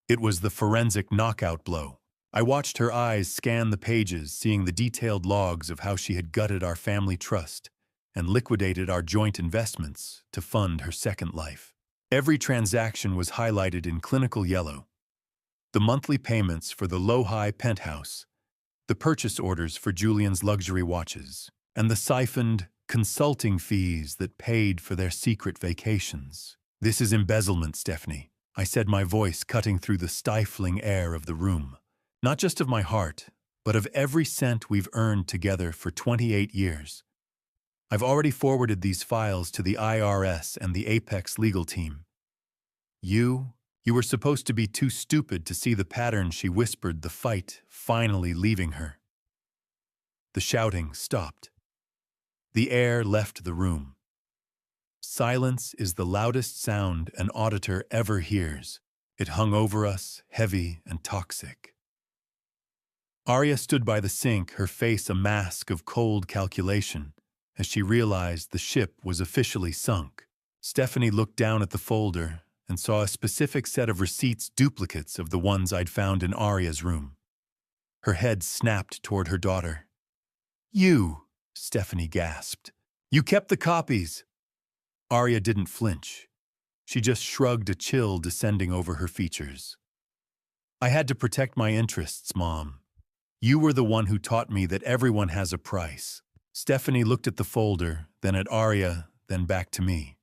It was the forensic knockout blow. I watched her eyes scan the pages, seeing the detailed logs of how she had gutted our family trust and liquidated our joint investments to fund her second life. Every transaction was highlighted in clinical yellow. The monthly payments for the low-high penthouse, the purchase orders for Julian's luxury watches, and the siphoned consulting fees that paid for their secret vacations. "This is embezzlement, Stephanie," I said, my voice cutting through the stifling air of the room. "Not just of my heart, but of every cent we've earned together for 28 years. I've already forwarded these files to the IRS and the Apex legal team." You were supposed to be too stupid to see the pattern," she whispered, the fight finally leaving her. The shouting stopped. The air left the room. Silence is the loudest sound an auditor ever hears. It hung over us, heavy and toxic. Arya stood by the sink, her face a mask of cold calculation, as she realized the ship was officially sunk. Stephanie looked down at the folder and saw a specific set of receipts, duplicates of the ones I'd found in Arya's room. Her head snapped toward her daughter. "You," Stephanie gasped. "You kept the copies." Arya didn't flinch. She just shrugged, a chill descending over her features. "I had to protect my interests, Mom. You were the one who taught me that everyone has a price." Stephanie looked at the folder, then at Arya, then back to me.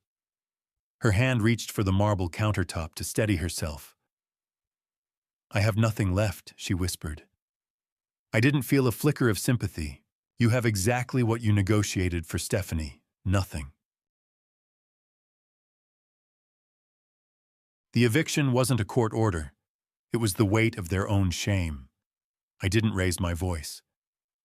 Her hand reached for the marble countertop to steady herself. "I have nothing left," she whispered. I didn't feel a flicker of sympathy. "You have exactly what you negotiated for, Stephanie. Nothing." The eviction wasn't a court order. It was the weight of their own shame. I didn't raise my voice.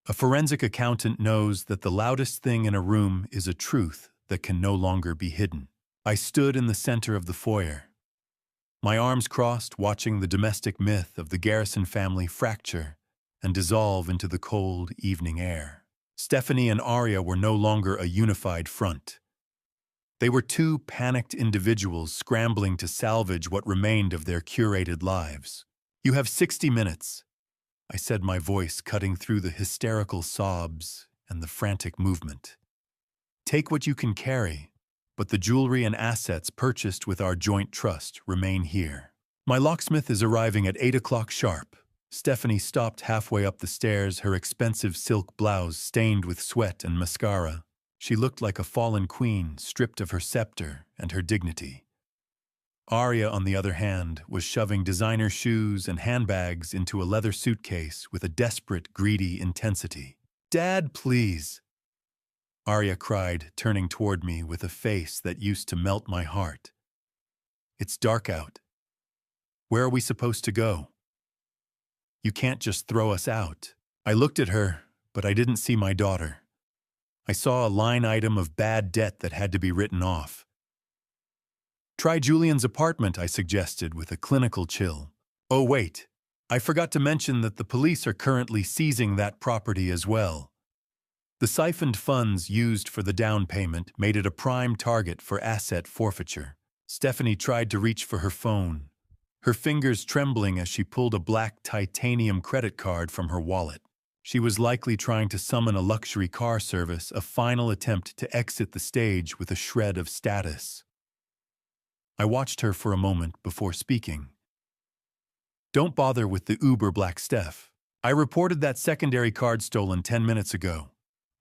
A forensic accountant knows that the loudest thing in a room is a truth that can no longer be hidden. I stood in the center of the foyer, my arms crossed, watching the domestic myth of the Garrison family fracture and dissolve into the cold evening air. Stephanie and Arya were no longer a unified front. They were two panicked individuals scrambling to salvage what remained of their curated lives. "You have 60 minutes, I said, my voice cutting through the hysterical sobs and the frantic movement. "Take what you can carry, but the jewelry and assets purchased with our joint trust remain here. My locksmith is arriving at 8 o'clock sharp." Stephanie stopped halfway up the stairs, her expensive silk blouse stained with sweat and mascara. She looked like a fallen queen, stripped of her scepter and her dignity. Arya, on the other hand, was shoving designer shoes and handbags into a leather suitcase with a desperate, greedy intensity. "Dad, please!" Arya cried, turning toward me with a face that used to melt my heart. "It's dark out. Where are we supposed to go? You can't just throw us out." I looked at her, but I didn't see my daughter. I saw a line item of bad debt that had to be written off. "Try Julian's apartment," I suggested with a clinical chill. "Oh wait, I forgot to mention that the police are currently seizing that property as well." The siphoned funds used for the down payment made it a prime target for asset forfeiture. Stephanie tried to reach for her phone, her fingers trembling as she pulled a black titanium credit card from her wallet. She was likely trying to summon a luxury car service, a final attempt to exit the stage with a shred of status. I watched her for a moment before speaking. "Don't bother with the Uber Black Steph. I reported that secondary card stolen 10 minutes ago.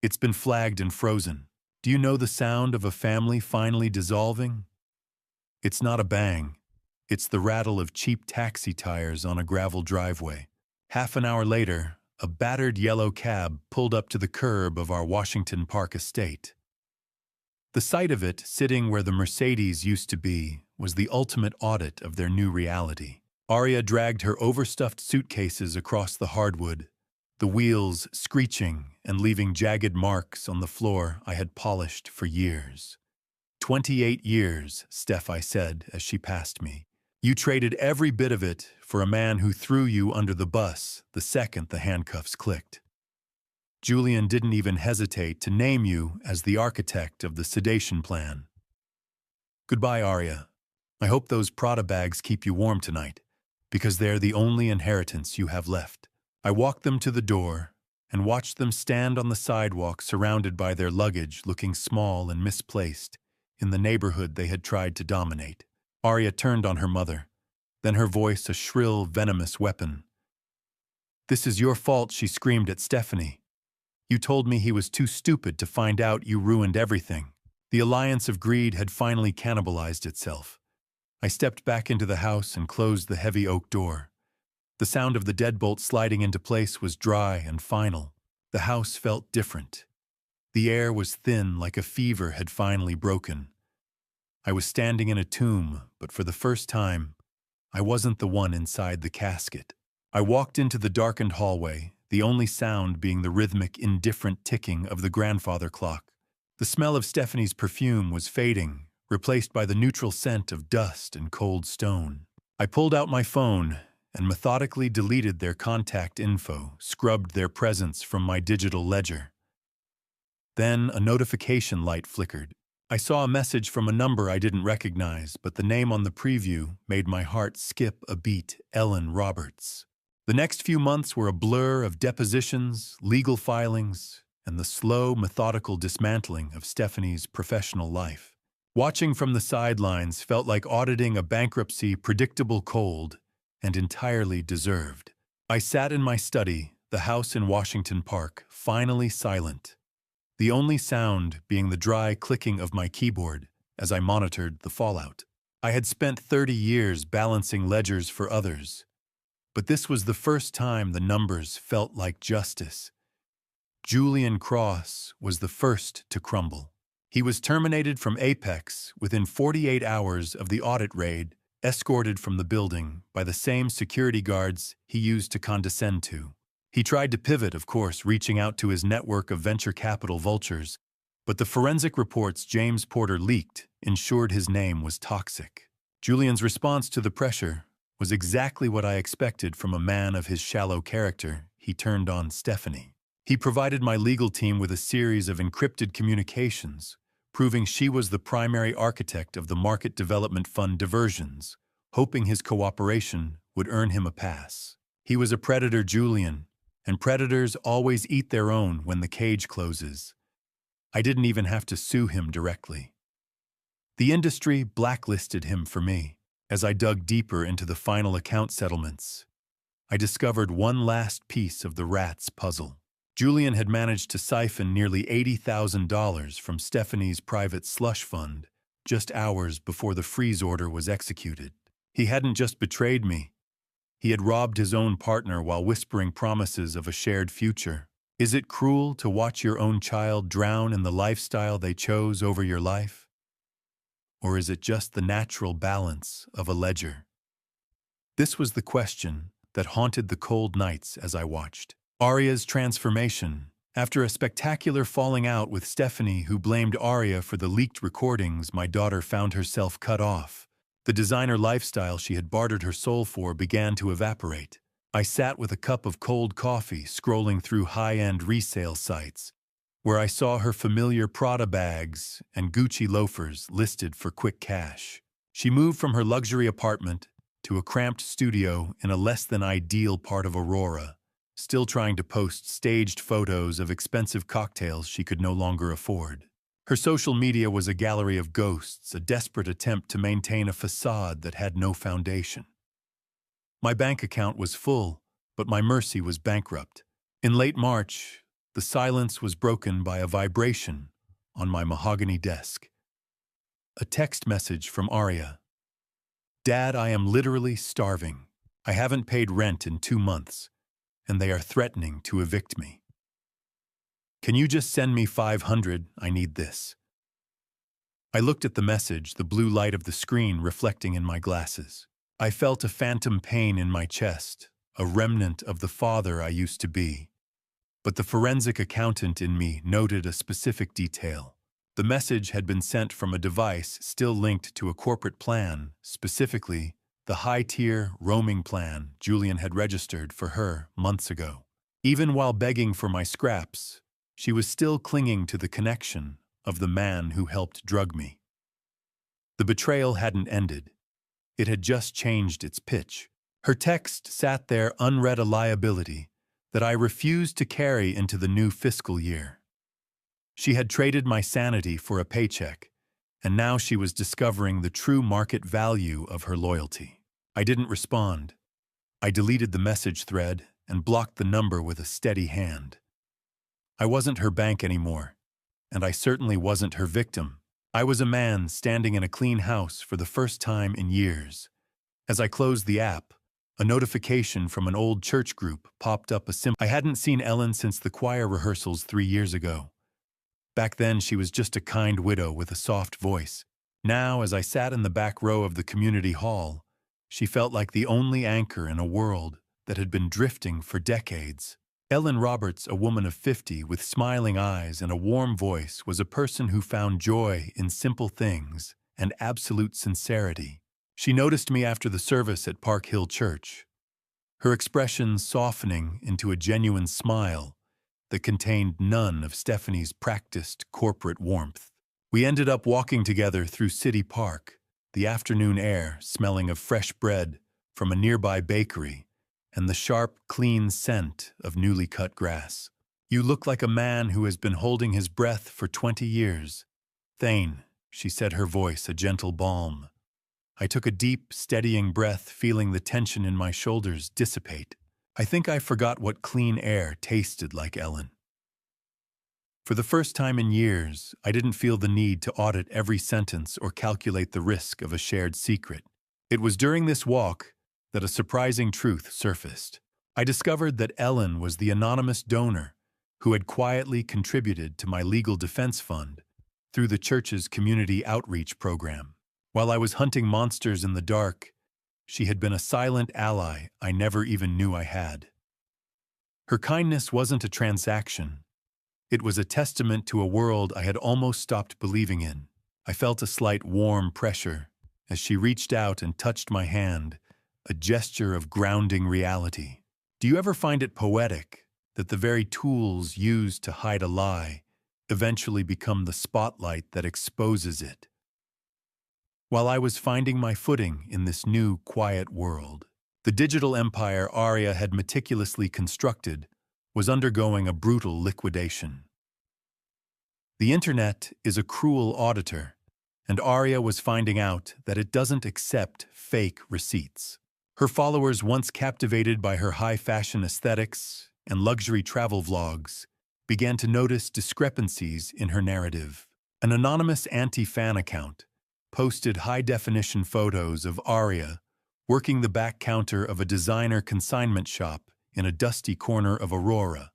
It's been flagged and frozen. Do you know the sound of a family finally dissolving? It's not a bang. It's the rattle of cheap taxi tires on a gravel driveway." Half an hour later, a battered yellow cab pulled up to the curb of our Washington Park estate. The sight of it, sitting where the Mercedes used to be, was the ultimate audit of their new reality. Arya dragged her overstuffed suitcases across the hardwood, the wheels screeching and leaving jagged marks on the floor I had polished for years. 28 years, Steph, I said as she passed me. "You traded every bit of it for a man who threw you under the bus the second the handcuffs clicked. Julian didn't even hesitate to name you as the architect of the sedation plan. Goodbye, Arya. I hope those Prada bags keep you warm tonight, because they're the only inheritance you have left." I walked them to the door, and watched them stand on the sidewalk surrounded by their luggage, looking small and misplaced in the neighborhood they had tried to dominate. Arya turned on her mother, then her voice a shrill, venomous weapon. "This is your fault," she screamed at Stephanie. "You told me he was too stupid to find out you ruined everything." The alliance of greed had finally cannibalized itself. I stepped back into the house and closed the heavy oak door. The sound of the deadbolt sliding into place was dry and final. The house felt different. The air was thin, like a fever had finally broken. I was standing in a tomb, but for the first time, I wasn't the one inside the casket. I walked into the darkened hallway, the only sound being the rhythmic, indifferent ticking of the grandfather clock. The smell of Stephanie's perfume was fading, replaced by the neutral scent of dust and cold stone. I pulled out my phone and methodically deleted their contact info, scrubbed their presence from my digital ledger. Then a notification light flickered. I saw a message from a number I didn't recognize, but the name on the preview made my heart skip a beat: Ellen Roberts. The next few months were a blur of depositions, legal filings, and the slow, methodical dismantling of Stephanie's professional life. Watching from the sidelines felt like auditing a bankruptcy predictable, cold, and entirely deserved. I sat in my study, the house in Washington Park, finally silent, the only sound being the dry clicking of my keyboard as I monitored the fallout. I had spent 30 years balancing ledgers for others, but this was the first time the numbers felt like justice. Julian Cross was the first to crumble. He was terminated from Apex within 48 hours of the audit raid, escorted from the building by the same security guards he used to condescend to. He tried to pivot, of course, reaching out to his network of venture capital vultures, but the forensic reports James Porter leaked ensured his name was toxic. Julian's response to the pressure was exactly what I expected from a man of his shallow character. He turned on Stephanie. He provided my legal team with a series of encrypted communications, proving she was the primary architect of the Market Development Fund diversions, hoping his cooperation would earn him a pass. He was a predator, Julian, and predators always eat their own when the cage closes. I didn't even have to sue him directly. The industry blacklisted him for me. As I dug deeper into the final account settlements, I discovered one last piece of the rat's puzzle. Julian had managed to siphon nearly $80,000 from Stephanie's private slush fund just hours before the freeze order was executed. He hadn't just betrayed me. He had robbed his own partner while whispering promises of a shared future. Is it cruel to watch your own child drown in the lifestyle they chose over your life? Or is it just the natural balance of a ledger? This was the question that haunted the cold nights as I watched. Arya's transformation. After a spectacular falling out with Stephanie, who blamed Arya for the leaked recordings, my daughter found herself cut off. The designer lifestyle she had bartered her soul for began to evaporate. I sat with a cup of cold coffee, scrolling through high-end resale sites, where I saw her familiar Prada bags and Gucci loafers listed for quick cash. She moved from her luxury apartment to a cramped studio in a less-than-ideal part of Aurora, still trying to post staged photos of expensive cocktails she could no longer afford. Her social media was a gallery of ghosts, a desperate attempt to maintain a facade that had no foundation. My bank account was full, but my mercy was bankrupt. In late March, the silence was broken by a vibration on my mahogany desk. A text message from Arya. "Dad, I am literally starving. I haven't paid rent in 2 months, and they are threatening to evict me. Can you just send me $500? I need this." I looked at the message, the blue light of the screen reflecting in my glasses. I felt a phantom pain in my chest, a remnant of the father I used to be. But the forensic accountant in me noted a specific detail. The message had been sent from a device still linked to a corporate plan, specifically the high-tier roaming plan Julian had registered for her months ago. Even while begging for my scraps, she was still clinging to the connection of the man who helped drug me. The betrayal hadn't ended. It had just changed its pitch. Her text sat there unread, a liability that I refused to carry into the new fiscal year. She had traded my sanity for a paycheck, and now she was discovering the true market value of her loyalty. I didn't respond. I deleted the message thread and blocked the number with a steady hand. I wasn't her bank anymore, and I certainly wasn't her victim. I was a man standing in a clean house for the first time in years. As I closed the app, a notification from an old church group popped up. I hadn't seen Ellen since the choir rehearsals 3 years ago. Back then, she was just a kind widow with a soft voice. Now, as I sat in the back row of the community hall, she felt like the only anchor in a world that had been drifting for decades. Ellen Roberts, a woman of 50 with smiling eyes and a warm voice, was a person who found joy in simple things and absolute sincerity. She noticed me after the service at Park Hill Church, her expression softening into a genuine smile that contained none of Stephanie's practiced corporate warmth. We ended up walking together through City Park, the afternoon air smelling of fresh bread from a nearby bakery and the sharp, clean scent of newly cut grass. "You look like a man who has been holding his breath for 20 years. Thane," she said, her voice a gentle balm. I took a deep, steadying breath, feeling the tension in my shoulders dissipate. I think I forgot what clean air tasted like, Ellen. For the first time in years, I didn't feel the need to audit every sentence or calculate the risk of a shared secret. It was during this walk that a surprising truth surfaced. I discovered that Ellen was the anonymous donor who had quietly contributed to my legal defense fund through the church's community outreach program. While I was hunting monsters in the dark, she had been a silent ally I never even knew I had. Her kindness wasn't a transaction. It was a testament to a world I had almost stopped believing in. I felt a slight warm pressure as she reached out and touched my hand, a gesture of grounding reality. Do you ever find it poetic that the very tools used to hide a lie eventually become the spotlight that exposes it? While I was finding my footing in this new, quiet world, the digital empire Aria had meticulously constructed was undergoing a brutal liquidation. The internet is a cruel auditor, and Aria was finding out that it doesn't accept fake receipts. Her followers, once captivated by her high-fashion aesthetics and luxury travel vlogs, began to notice discrepancies in her narrative. An anonymous anti-fan account posted high-definition photos of Aria working the back counter of a designer consignment shop in a dusty corner of Aurora,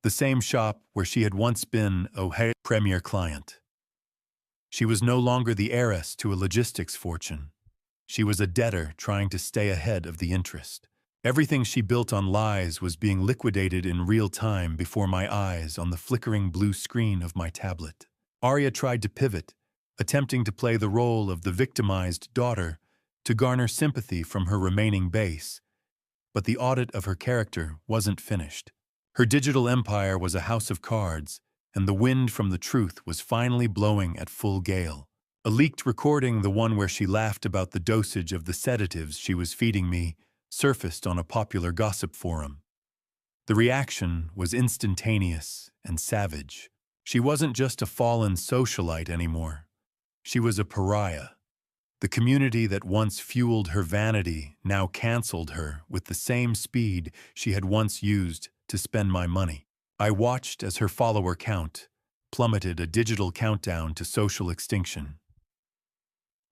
the same shop where she had once been O'Hare's premier client. She was no longer the heiress to a logistics fortune. She was a debtor trying to stay ahead of the interest. Everything she built on lies was being liquidated in real time before my eyes on the flickering blue screen of my tablet. Aria tried to pivot, attempting to play the role of the victimized daughter to garner sympathy from her remaining base, but the audit of her character wasn't finished. Her digital empire was a house of cards, and the wind from the truth was finally blowing at full gale. A leaked recording, the one where she laughed about the dosage of the sedatives she was feeding me, surfaced on a popular gossip forum. The reaction was instantaneous and savage. She wasn't just a fallen socialite anymore. She was a pariah. The community that once fueled her vanity now canceled her with the same speed she had once used to spend my money. I watched as her follower count plummeted, a digital countdown to social extinction.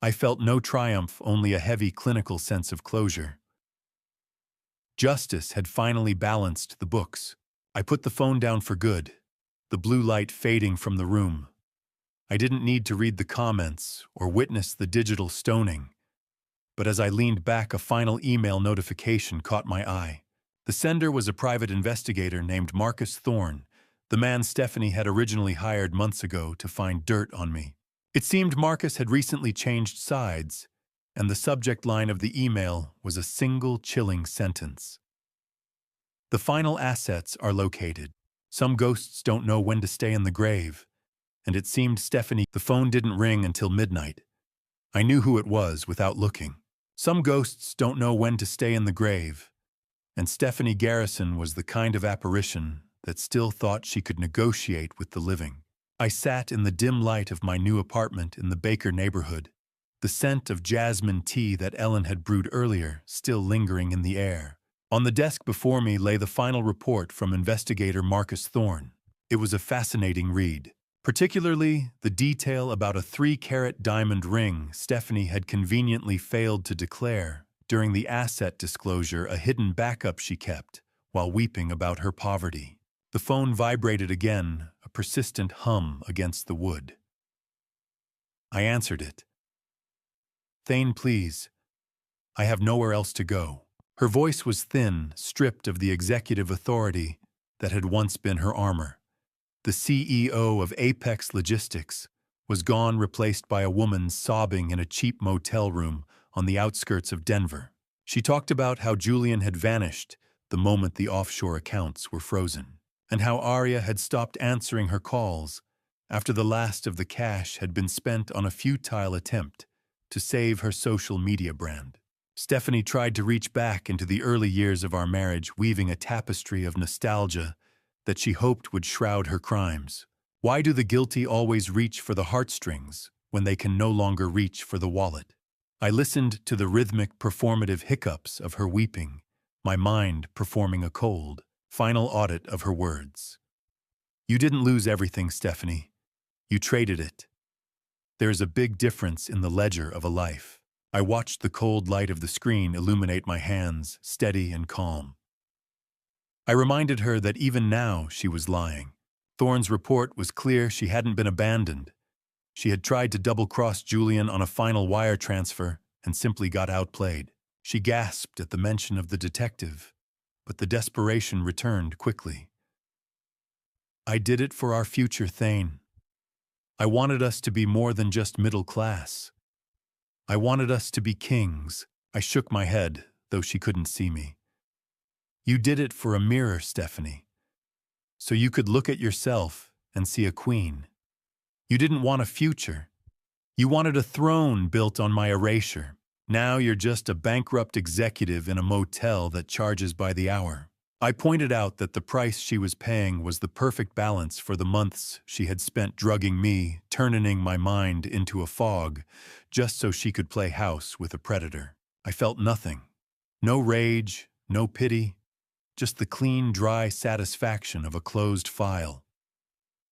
I felt no triumph, only a heavy clinical sense of closure. Justice had finally balanced the books. I put the phone down for good, the blue light fading from the room. I didn't need to read the comments or witness the digital stoning, but as I leaned back, a final email notification caught my eye. The sender was a private investigator named Marcus Thorne, the man Stephanie had originally hired months ago to find dirt on me. It seemed Marcus had recently changed sides, and the subject line of the email was a single chilling sentence. "The final assets are located. Some ghosts don't know when to stay in the grave." And it seemed Stephanie. The phone didn't ring until midnight. I knew who it was without looking. "Some ghosts don't know when to stay in the grave." And Stephanie Garrison was the kind of apparition that still thought she could negotiate with the living. I sat in the dim light of my new apartment in the Baker neighborhood, the scent of jasmine tea that Ellen had brewed earlier still lingering in the air. On the desk before me lay the final report from investigator Marcus Thorne. It was a fascinating read, particularly the detail about a 3-carat diamond ring Stephanie had conveniently failed to declare during the asset disclosure, a hidden backup she kept while weeping about her poverty. The phone vibrated again, a persistent hum against the wood. I answered it. "Thane, please. I have nowhere else to go." Her voice was thin, stripped of the executive authority that had once been her armor. The CEO of Apex Logistics was gone, replaced by a woman sobbing in a cheap motel room on the outskirts of Denver. She talked about how Julian had vanished the moment the offshore accounts were frozen, and how Arya had stopped answering her calls after the last of the cash had been spent on a futile attempt to save her social media brand. Stephanie tried to reach back into the early years of our marriage, weaving a tapestry of nostalgia that she hoped would shroud her crimes. Why do the guilty always reach for the heartstrings when they can no longer reach for the wallet? I listened to the rhythmic, performative hiccups of her weeping, my mind performing a cold, final audit of her words. "You didn't lose everything, Stephanie. You traded it. There is a big difference in the ledger of a life." I watched the cold light of the screen illuminate my hands, steady and calm. I reminded her that even now she was lying. Thorne's report was clear. She hadn't been abandoned. She had tried to double-cross Julian on a final wire transfer and simply got outplayed. She gasped at the mention of the detective, but the desperation returned quickly. "I did it for our future, Thane. I wanted us to be more than just middle class. I wanted us to be kings." I shook my head, though she couldn't see me. "You did it for a mirror, Stephanie, so you could look at yourself and see a queen. You didn't want a future. You wanted a throne built on my erasure. Now you're just a bankrupt executive in a motel that charges by the hour." I pointed out that the price she was paying was the perfect balance for the months she had spent drugging me, turning my mind into a fog, just so she could play house with a predator. I felt nothing. No rage, no pity, just the clean, dry satisfaction of a closed file.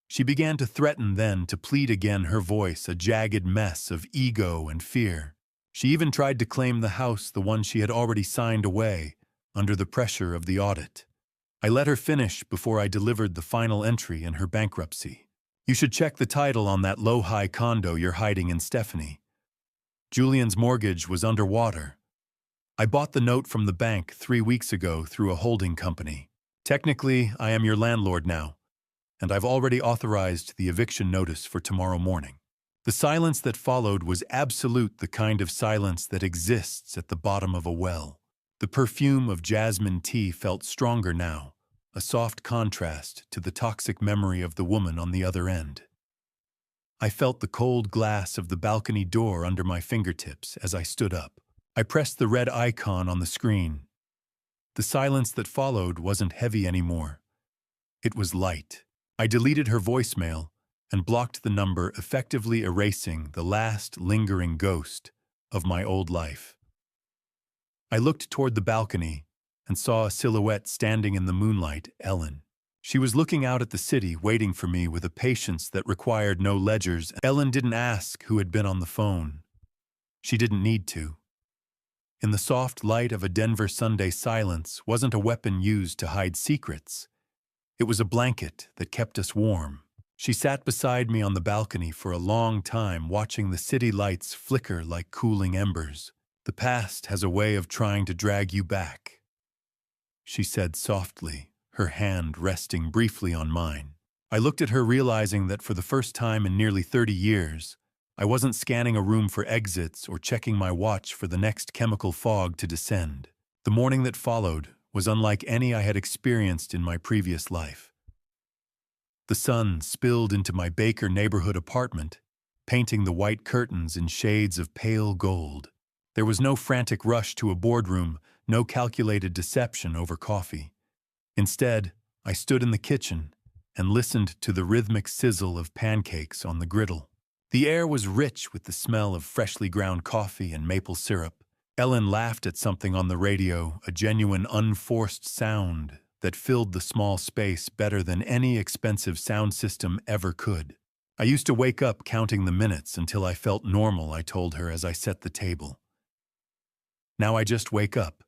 She began to threaten then, to plead again, her voice a jagged mess of ego and fear. She even tried to claim the house, the one she had already signed away, under the pressure of the audit. I let her finish before I delivered the final entry in her bankruptcy. "You should check the title on that low-high condo you're hiding in, Stephanie. Julian's mortgage was underwater. I bought the note from the bank 3 weeks ago through a holding company. Technically, I am your landlord now, and I've already authorized the eviction notice for tomorrow morning." The silence that followed was absolute, the kind of silence that exists at the bottom of a well. The perfume of jasmine tea felt stronger now, a soft contrast to the toxic memory of the woman on the other end. I felt the cold glass of the balcony door under my fingertips as I stood up. I pressed the red icon on the screen. The silence that followed wasn't heavy anymore. It was light. I deleted her voicemail and blocked the number, effectively erasing the last lingering ghost of my old life. I looked toward the balcony and saw a silhouette standing in the moonlight, Ellen. She was looking out at the city, waiting for me with a patience that required no ledgers. Ellen didn't ask who had been on the phone. She didn't need to. In the soft light of a Denver Sunday silence wasn't a weapon used to hide secrets. It was a blanket that kept us warm. She sat beside me on the balcony for a long time, watching the city lights flicker like cooling embers. "The past has a way of trying to drag you back," she said softly, her hand resting briefly on mine. I looked at her, realizing that for the first time in nearly 30 years, I wasn't scanning a room for exits or checking my watch for the next chemical fog to descend. The morning that followed was unlike any I had experienced in my previous life. The sun spilled into my Baker neighborhood apartment, painting the white curtains in shades of pale gold. There was no frantic rush to a boardroom, no calculated deception over coffee. Instead, I stood in the kitchen and listened to the rhythmic sizzle of pancakes on the griddle. The air was rich with the smell of freshly ground coffee and maple syrup. Ellen laughed at something on the radio, a genuine unforced sound that filled the small space better than any expensive sound system ever could. I used to wake up counting the minutes until I felt normal, I told her as I set the table. Now I just wake up,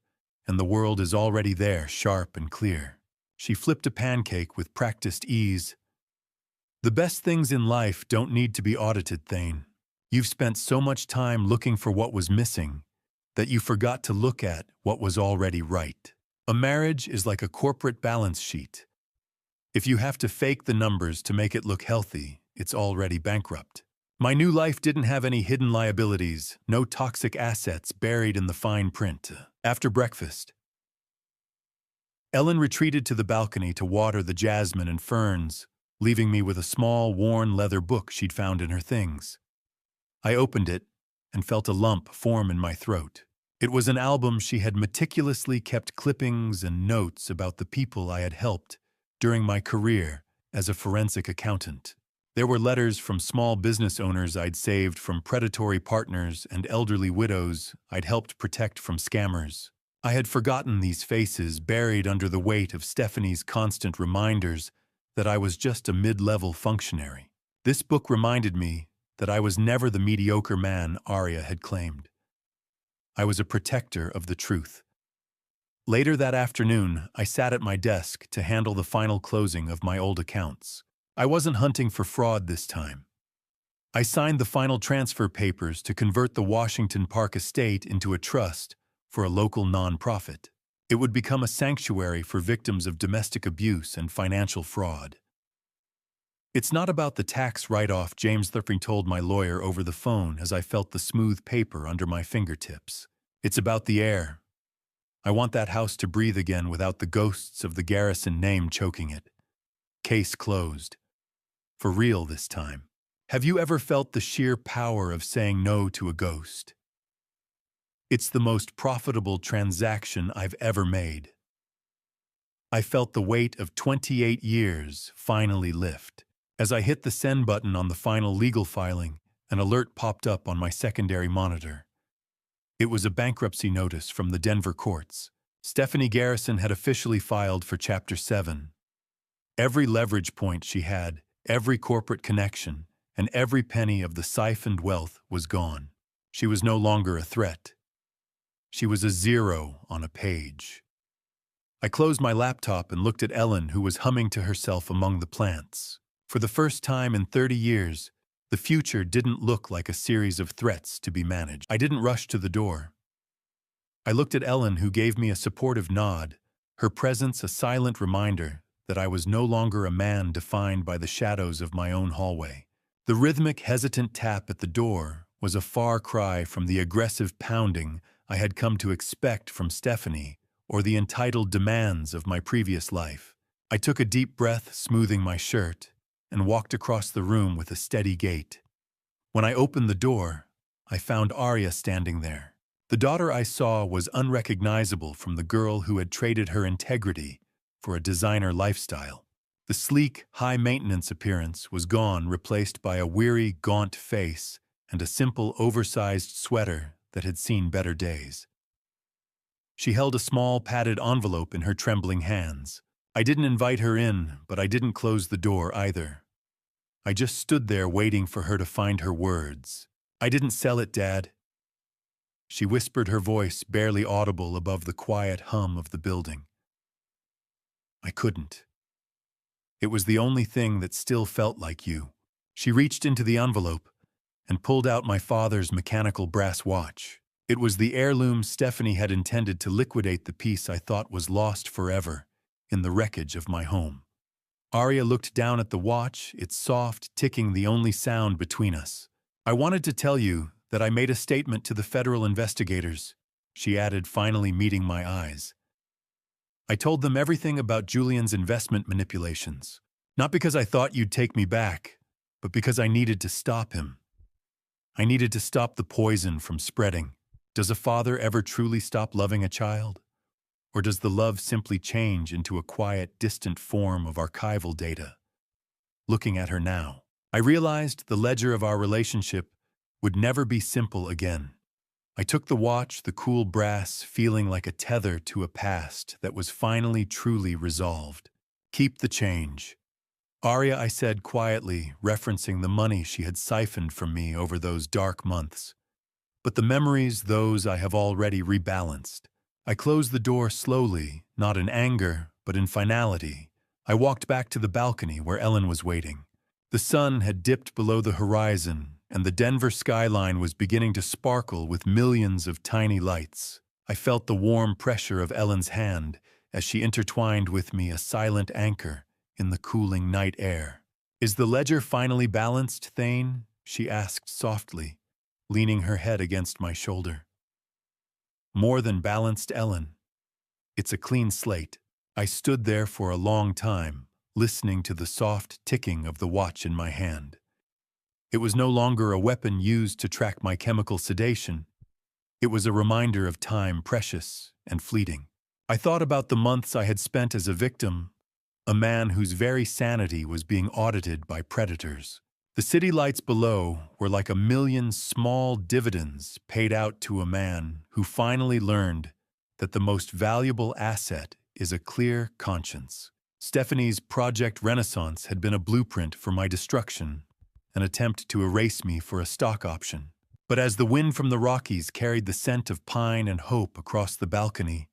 and the world is already there, sharp and clear. She flipped a pancake with practiced ease. The best things in life don't need to be audited, Thane. You've spent so much time looking for what was missing that you forgot to look at what was already right. A marriage is like a corporate balance sheet. If you have to fake the numbers to make it look healthy, it's already bankrupt. My new life didn't have any hidden liabilities, no toxic assets buried in the fine print. After breakfast, Ellen retreated to the balcony to water the jasmine and ferns, leaving me with a small, worn leather book she'd found in her things. I opened it and felt a lump form in my throat. It was an album she had meticulously kept clippings and notes about the people I had helped during my career as a forensic accountant. There were letters from small business owners I'd saved from predatory partners and elderly widows I'd helped protect from scammers. I had forgotten these faces buried under the weight of Stephanie's constant reminders that I was just a mid-level functionary. This book reminded me that I was never the mediocre man Arya had claimed. I was a protector of the truth. Later that afternoon, I sat at my desk to handle the final closing of my old accounts. I wasn't hunting for fraud this time. I signed the final transfer papers to convert the Washington Park estate into a trust for a local nonprofit. It would become a sanctuary for victims of domestic abuse and financial fraud. It's not about the tax write-off, James Thurping told my lawyer over the phone as I felt the smooth paper under my fingertips. It's about the air. I want that house to breathe again without the ghosts of the Garrison name choking it. Case closed. For real this time. Have you ever felt the sheer power of saying no to a ghost? It's the most profitable transaction I've ever made. I felt the weight of 28 years finally lift. As I hit the send button on the final legal filing, an alert popped up on my secondary monitor. It was a bankruptcy notice from the Denver courts. Stephanie Garrison had officially filed for Chapter 7. Every leverage point she had, every corporate connection, and every penny of the siphoned wealth was gone. She was no longer a threat. She was a zero on a page. I closed my laptop and looked at Ellen, who was humming to herself among the plants. For the first time in 30 years, the future didn't look like a series of threats to be managed. I didn't rush to the door. I looked at Ellen, who gave me a supportive nod, her presence a silent reminder that I was no longer a man defined by the shadows of my own hallway. The rhythmic, hesitant tap at the door was a far cry from the aggressive pounding I had come to expect from Stephanie or the entitled demands of my previous life. I took a deep breath, smoothing my shirt, and walked across the room with a steady gait. When I opened the door, I found Arya standing there. The daughter I saw was unrecognizable from the girl who had traded her integrity for a designer lifestyle. The sleek, high-maintenance appearance was gone, replaced by a weary, gaunt face and a simple, oversized sweater that had seen better days. She held a small, padded envelope in her trembling hands. I didn't invite her in, but I didn't close the door either. I just stood there waiting for her to find her words. "I didn't sell it, Dad." She whispered, her voice barely audible above the quiet hum of the building. "I couldn't. It was the only thing that still felt like you." She reached into the envelope and pulled out my father's mechanical brass watch. It was the heirloom Stephanie had intended to liquidate the piece I thought was lost forever in the wreckage of my home. Arya looked down at the watch, its soft ticking the only sound between us. "I wanted to tell you that I made a statement to the federal investigators," she added, finally meeting my eyes. "I told them everything about Julian's investment manipulations. Not because I thought you'd take me back, but because I needed to stop him. I needed to stop the poison from spreading. Does a father ever truly stop loving a child? Or does the love simply change into a quiet, distant form of archival data? Looking at her now, I realized the ledger of our relationship would never be simple again. I took the watch, the cool brass, feeling like a tether to a past that was finally truly resolved. Keep the change. Arya, I said quietly, referencing the money she had siphoned from me over those dark months. But the memories, those I have already rebalanced. I closed the door slowly, not in anger, but in finality. I walked back to the balcony where Ellen was waiting. The sun had dipped below the horizon, and the Denver skyline was beginning to sparkle with millions of tiny lights. I felt the warm pressure of Ellen's hand as she intertwined with me, a silent anchor in the cooling night air. "Is the ledger finally balanced, Thane?" she asked softly, leaning her head against my shoulder. "More than balanced, Ellen. It's a clean slate." I stood there for a long time, listening to the soft ticking of the watch in my hand. It was no longer a weapon used to track my chemical sedation. It was a reminder of time, precious and fleeting. I thought about the months I had spent as a victim, a man whose very sanity was being audited by predators. The city lights below were like a million small dividends paid out to a man who finally learned that the most valuable asset is a clear conscience. Stephanie's Project Renaissance had been a blueprint for my destruction, an attempt to erase me for a stock option. But as the wind from the Rockies carried the scent of pine and hope across the balcony,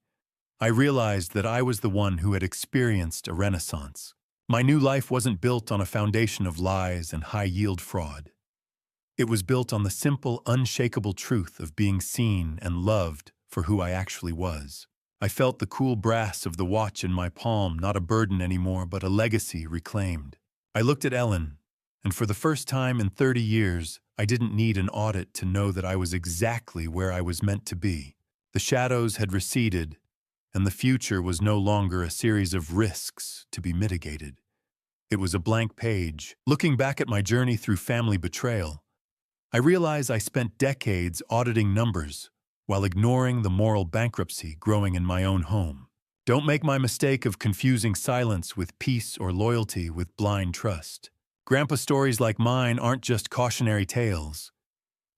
I realized that I was the one who had experienced a renaissance. My new life wasn't built on a foundation of lies and high-yield fraud. It was built on the simple, unshakable truth of being seen and loved for who I actually was. I felt the cool brass of the watch in my palm, not a burden anymore, but a legacy reclaimed. I looked at Ellen, and for the first time in 30 years, I didn't need an audit to know that I was exactly where I was meant to be. The shadows had receded, and the future was no longer a series of risks to be mitigated. It was a blank page. Looking back at my journey through family betrayal, I realize I spent decades auditing numbers while ignoring the moral bankruptcy growing in my own home. Don't make my mistake of confusing silence with peace or loyalty with blind trust. Grandpa stories like mine aren't just cautionary tales.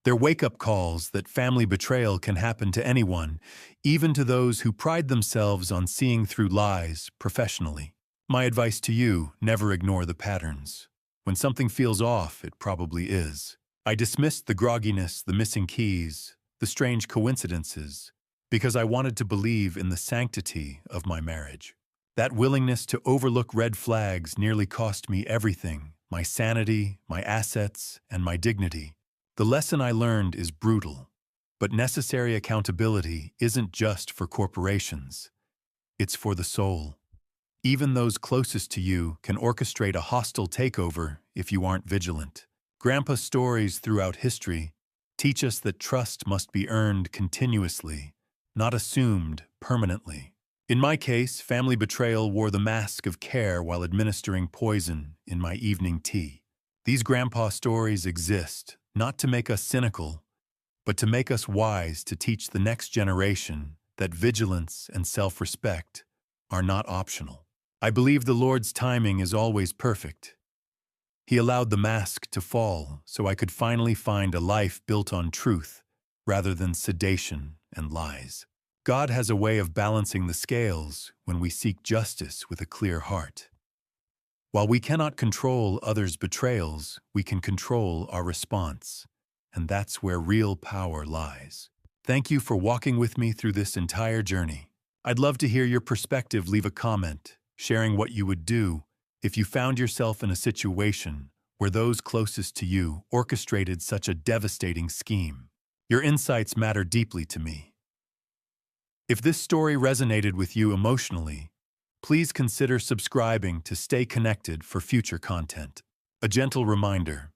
They're wake-up calls that family betrayal can happen to anyone, even to those who pride themselves on seeing through lies professionally. My advice to you, never ignore the patterns. When something feels off, it probably is. I dismissed the grogginess, the missing keys, the strange coincidences, because I wanted to believe in the sanctity of my marriage. That willingness to overlook red flags nearly cost me everything: my sanity, my assets, and my dignity. The lesson I learned is brutal, but necessary. Accountability isn't just for corporations. It's for the soul. Even those closest to you can orchestrate a hostile takeover if you aren't vigilant. Grandpa's stories throughout history teach us that trust must be earned continuously, not assumed permanently. In my case, family betrayal wore the mask of care while administering poison in my evening tea. These grandpa stories exist, not to make us cynical, but to make us wise, to teach the next generation that vigilance and self-respect are not optional. I believe the Lord's timing is always perfect. He allowed the mask to fall so I could finally find a life built on truth rather than sedation and lies. God has a way of balancing the scales when we seek justice with a clear heart. While we cannot control others' betrayals, we can control our response, and that's where real power lies. Thank you for walking with me through this entire journey. I'd love to hear your perspective. Leave a comment, sharing what you would do if you found yourself in a situation where those closest to you orchestrated such a devastating scheme. Your insights matter deeply to me. If this story resonated with you emotionally, please consider subscribing to stay connected for future content. A gentle reminder: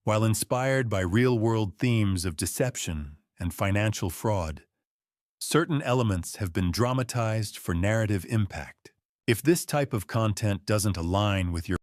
while inspired by real-world themes of deception and financial fraud, certain elements have been dramatized for narrative impact. If this type of content doesn't align with your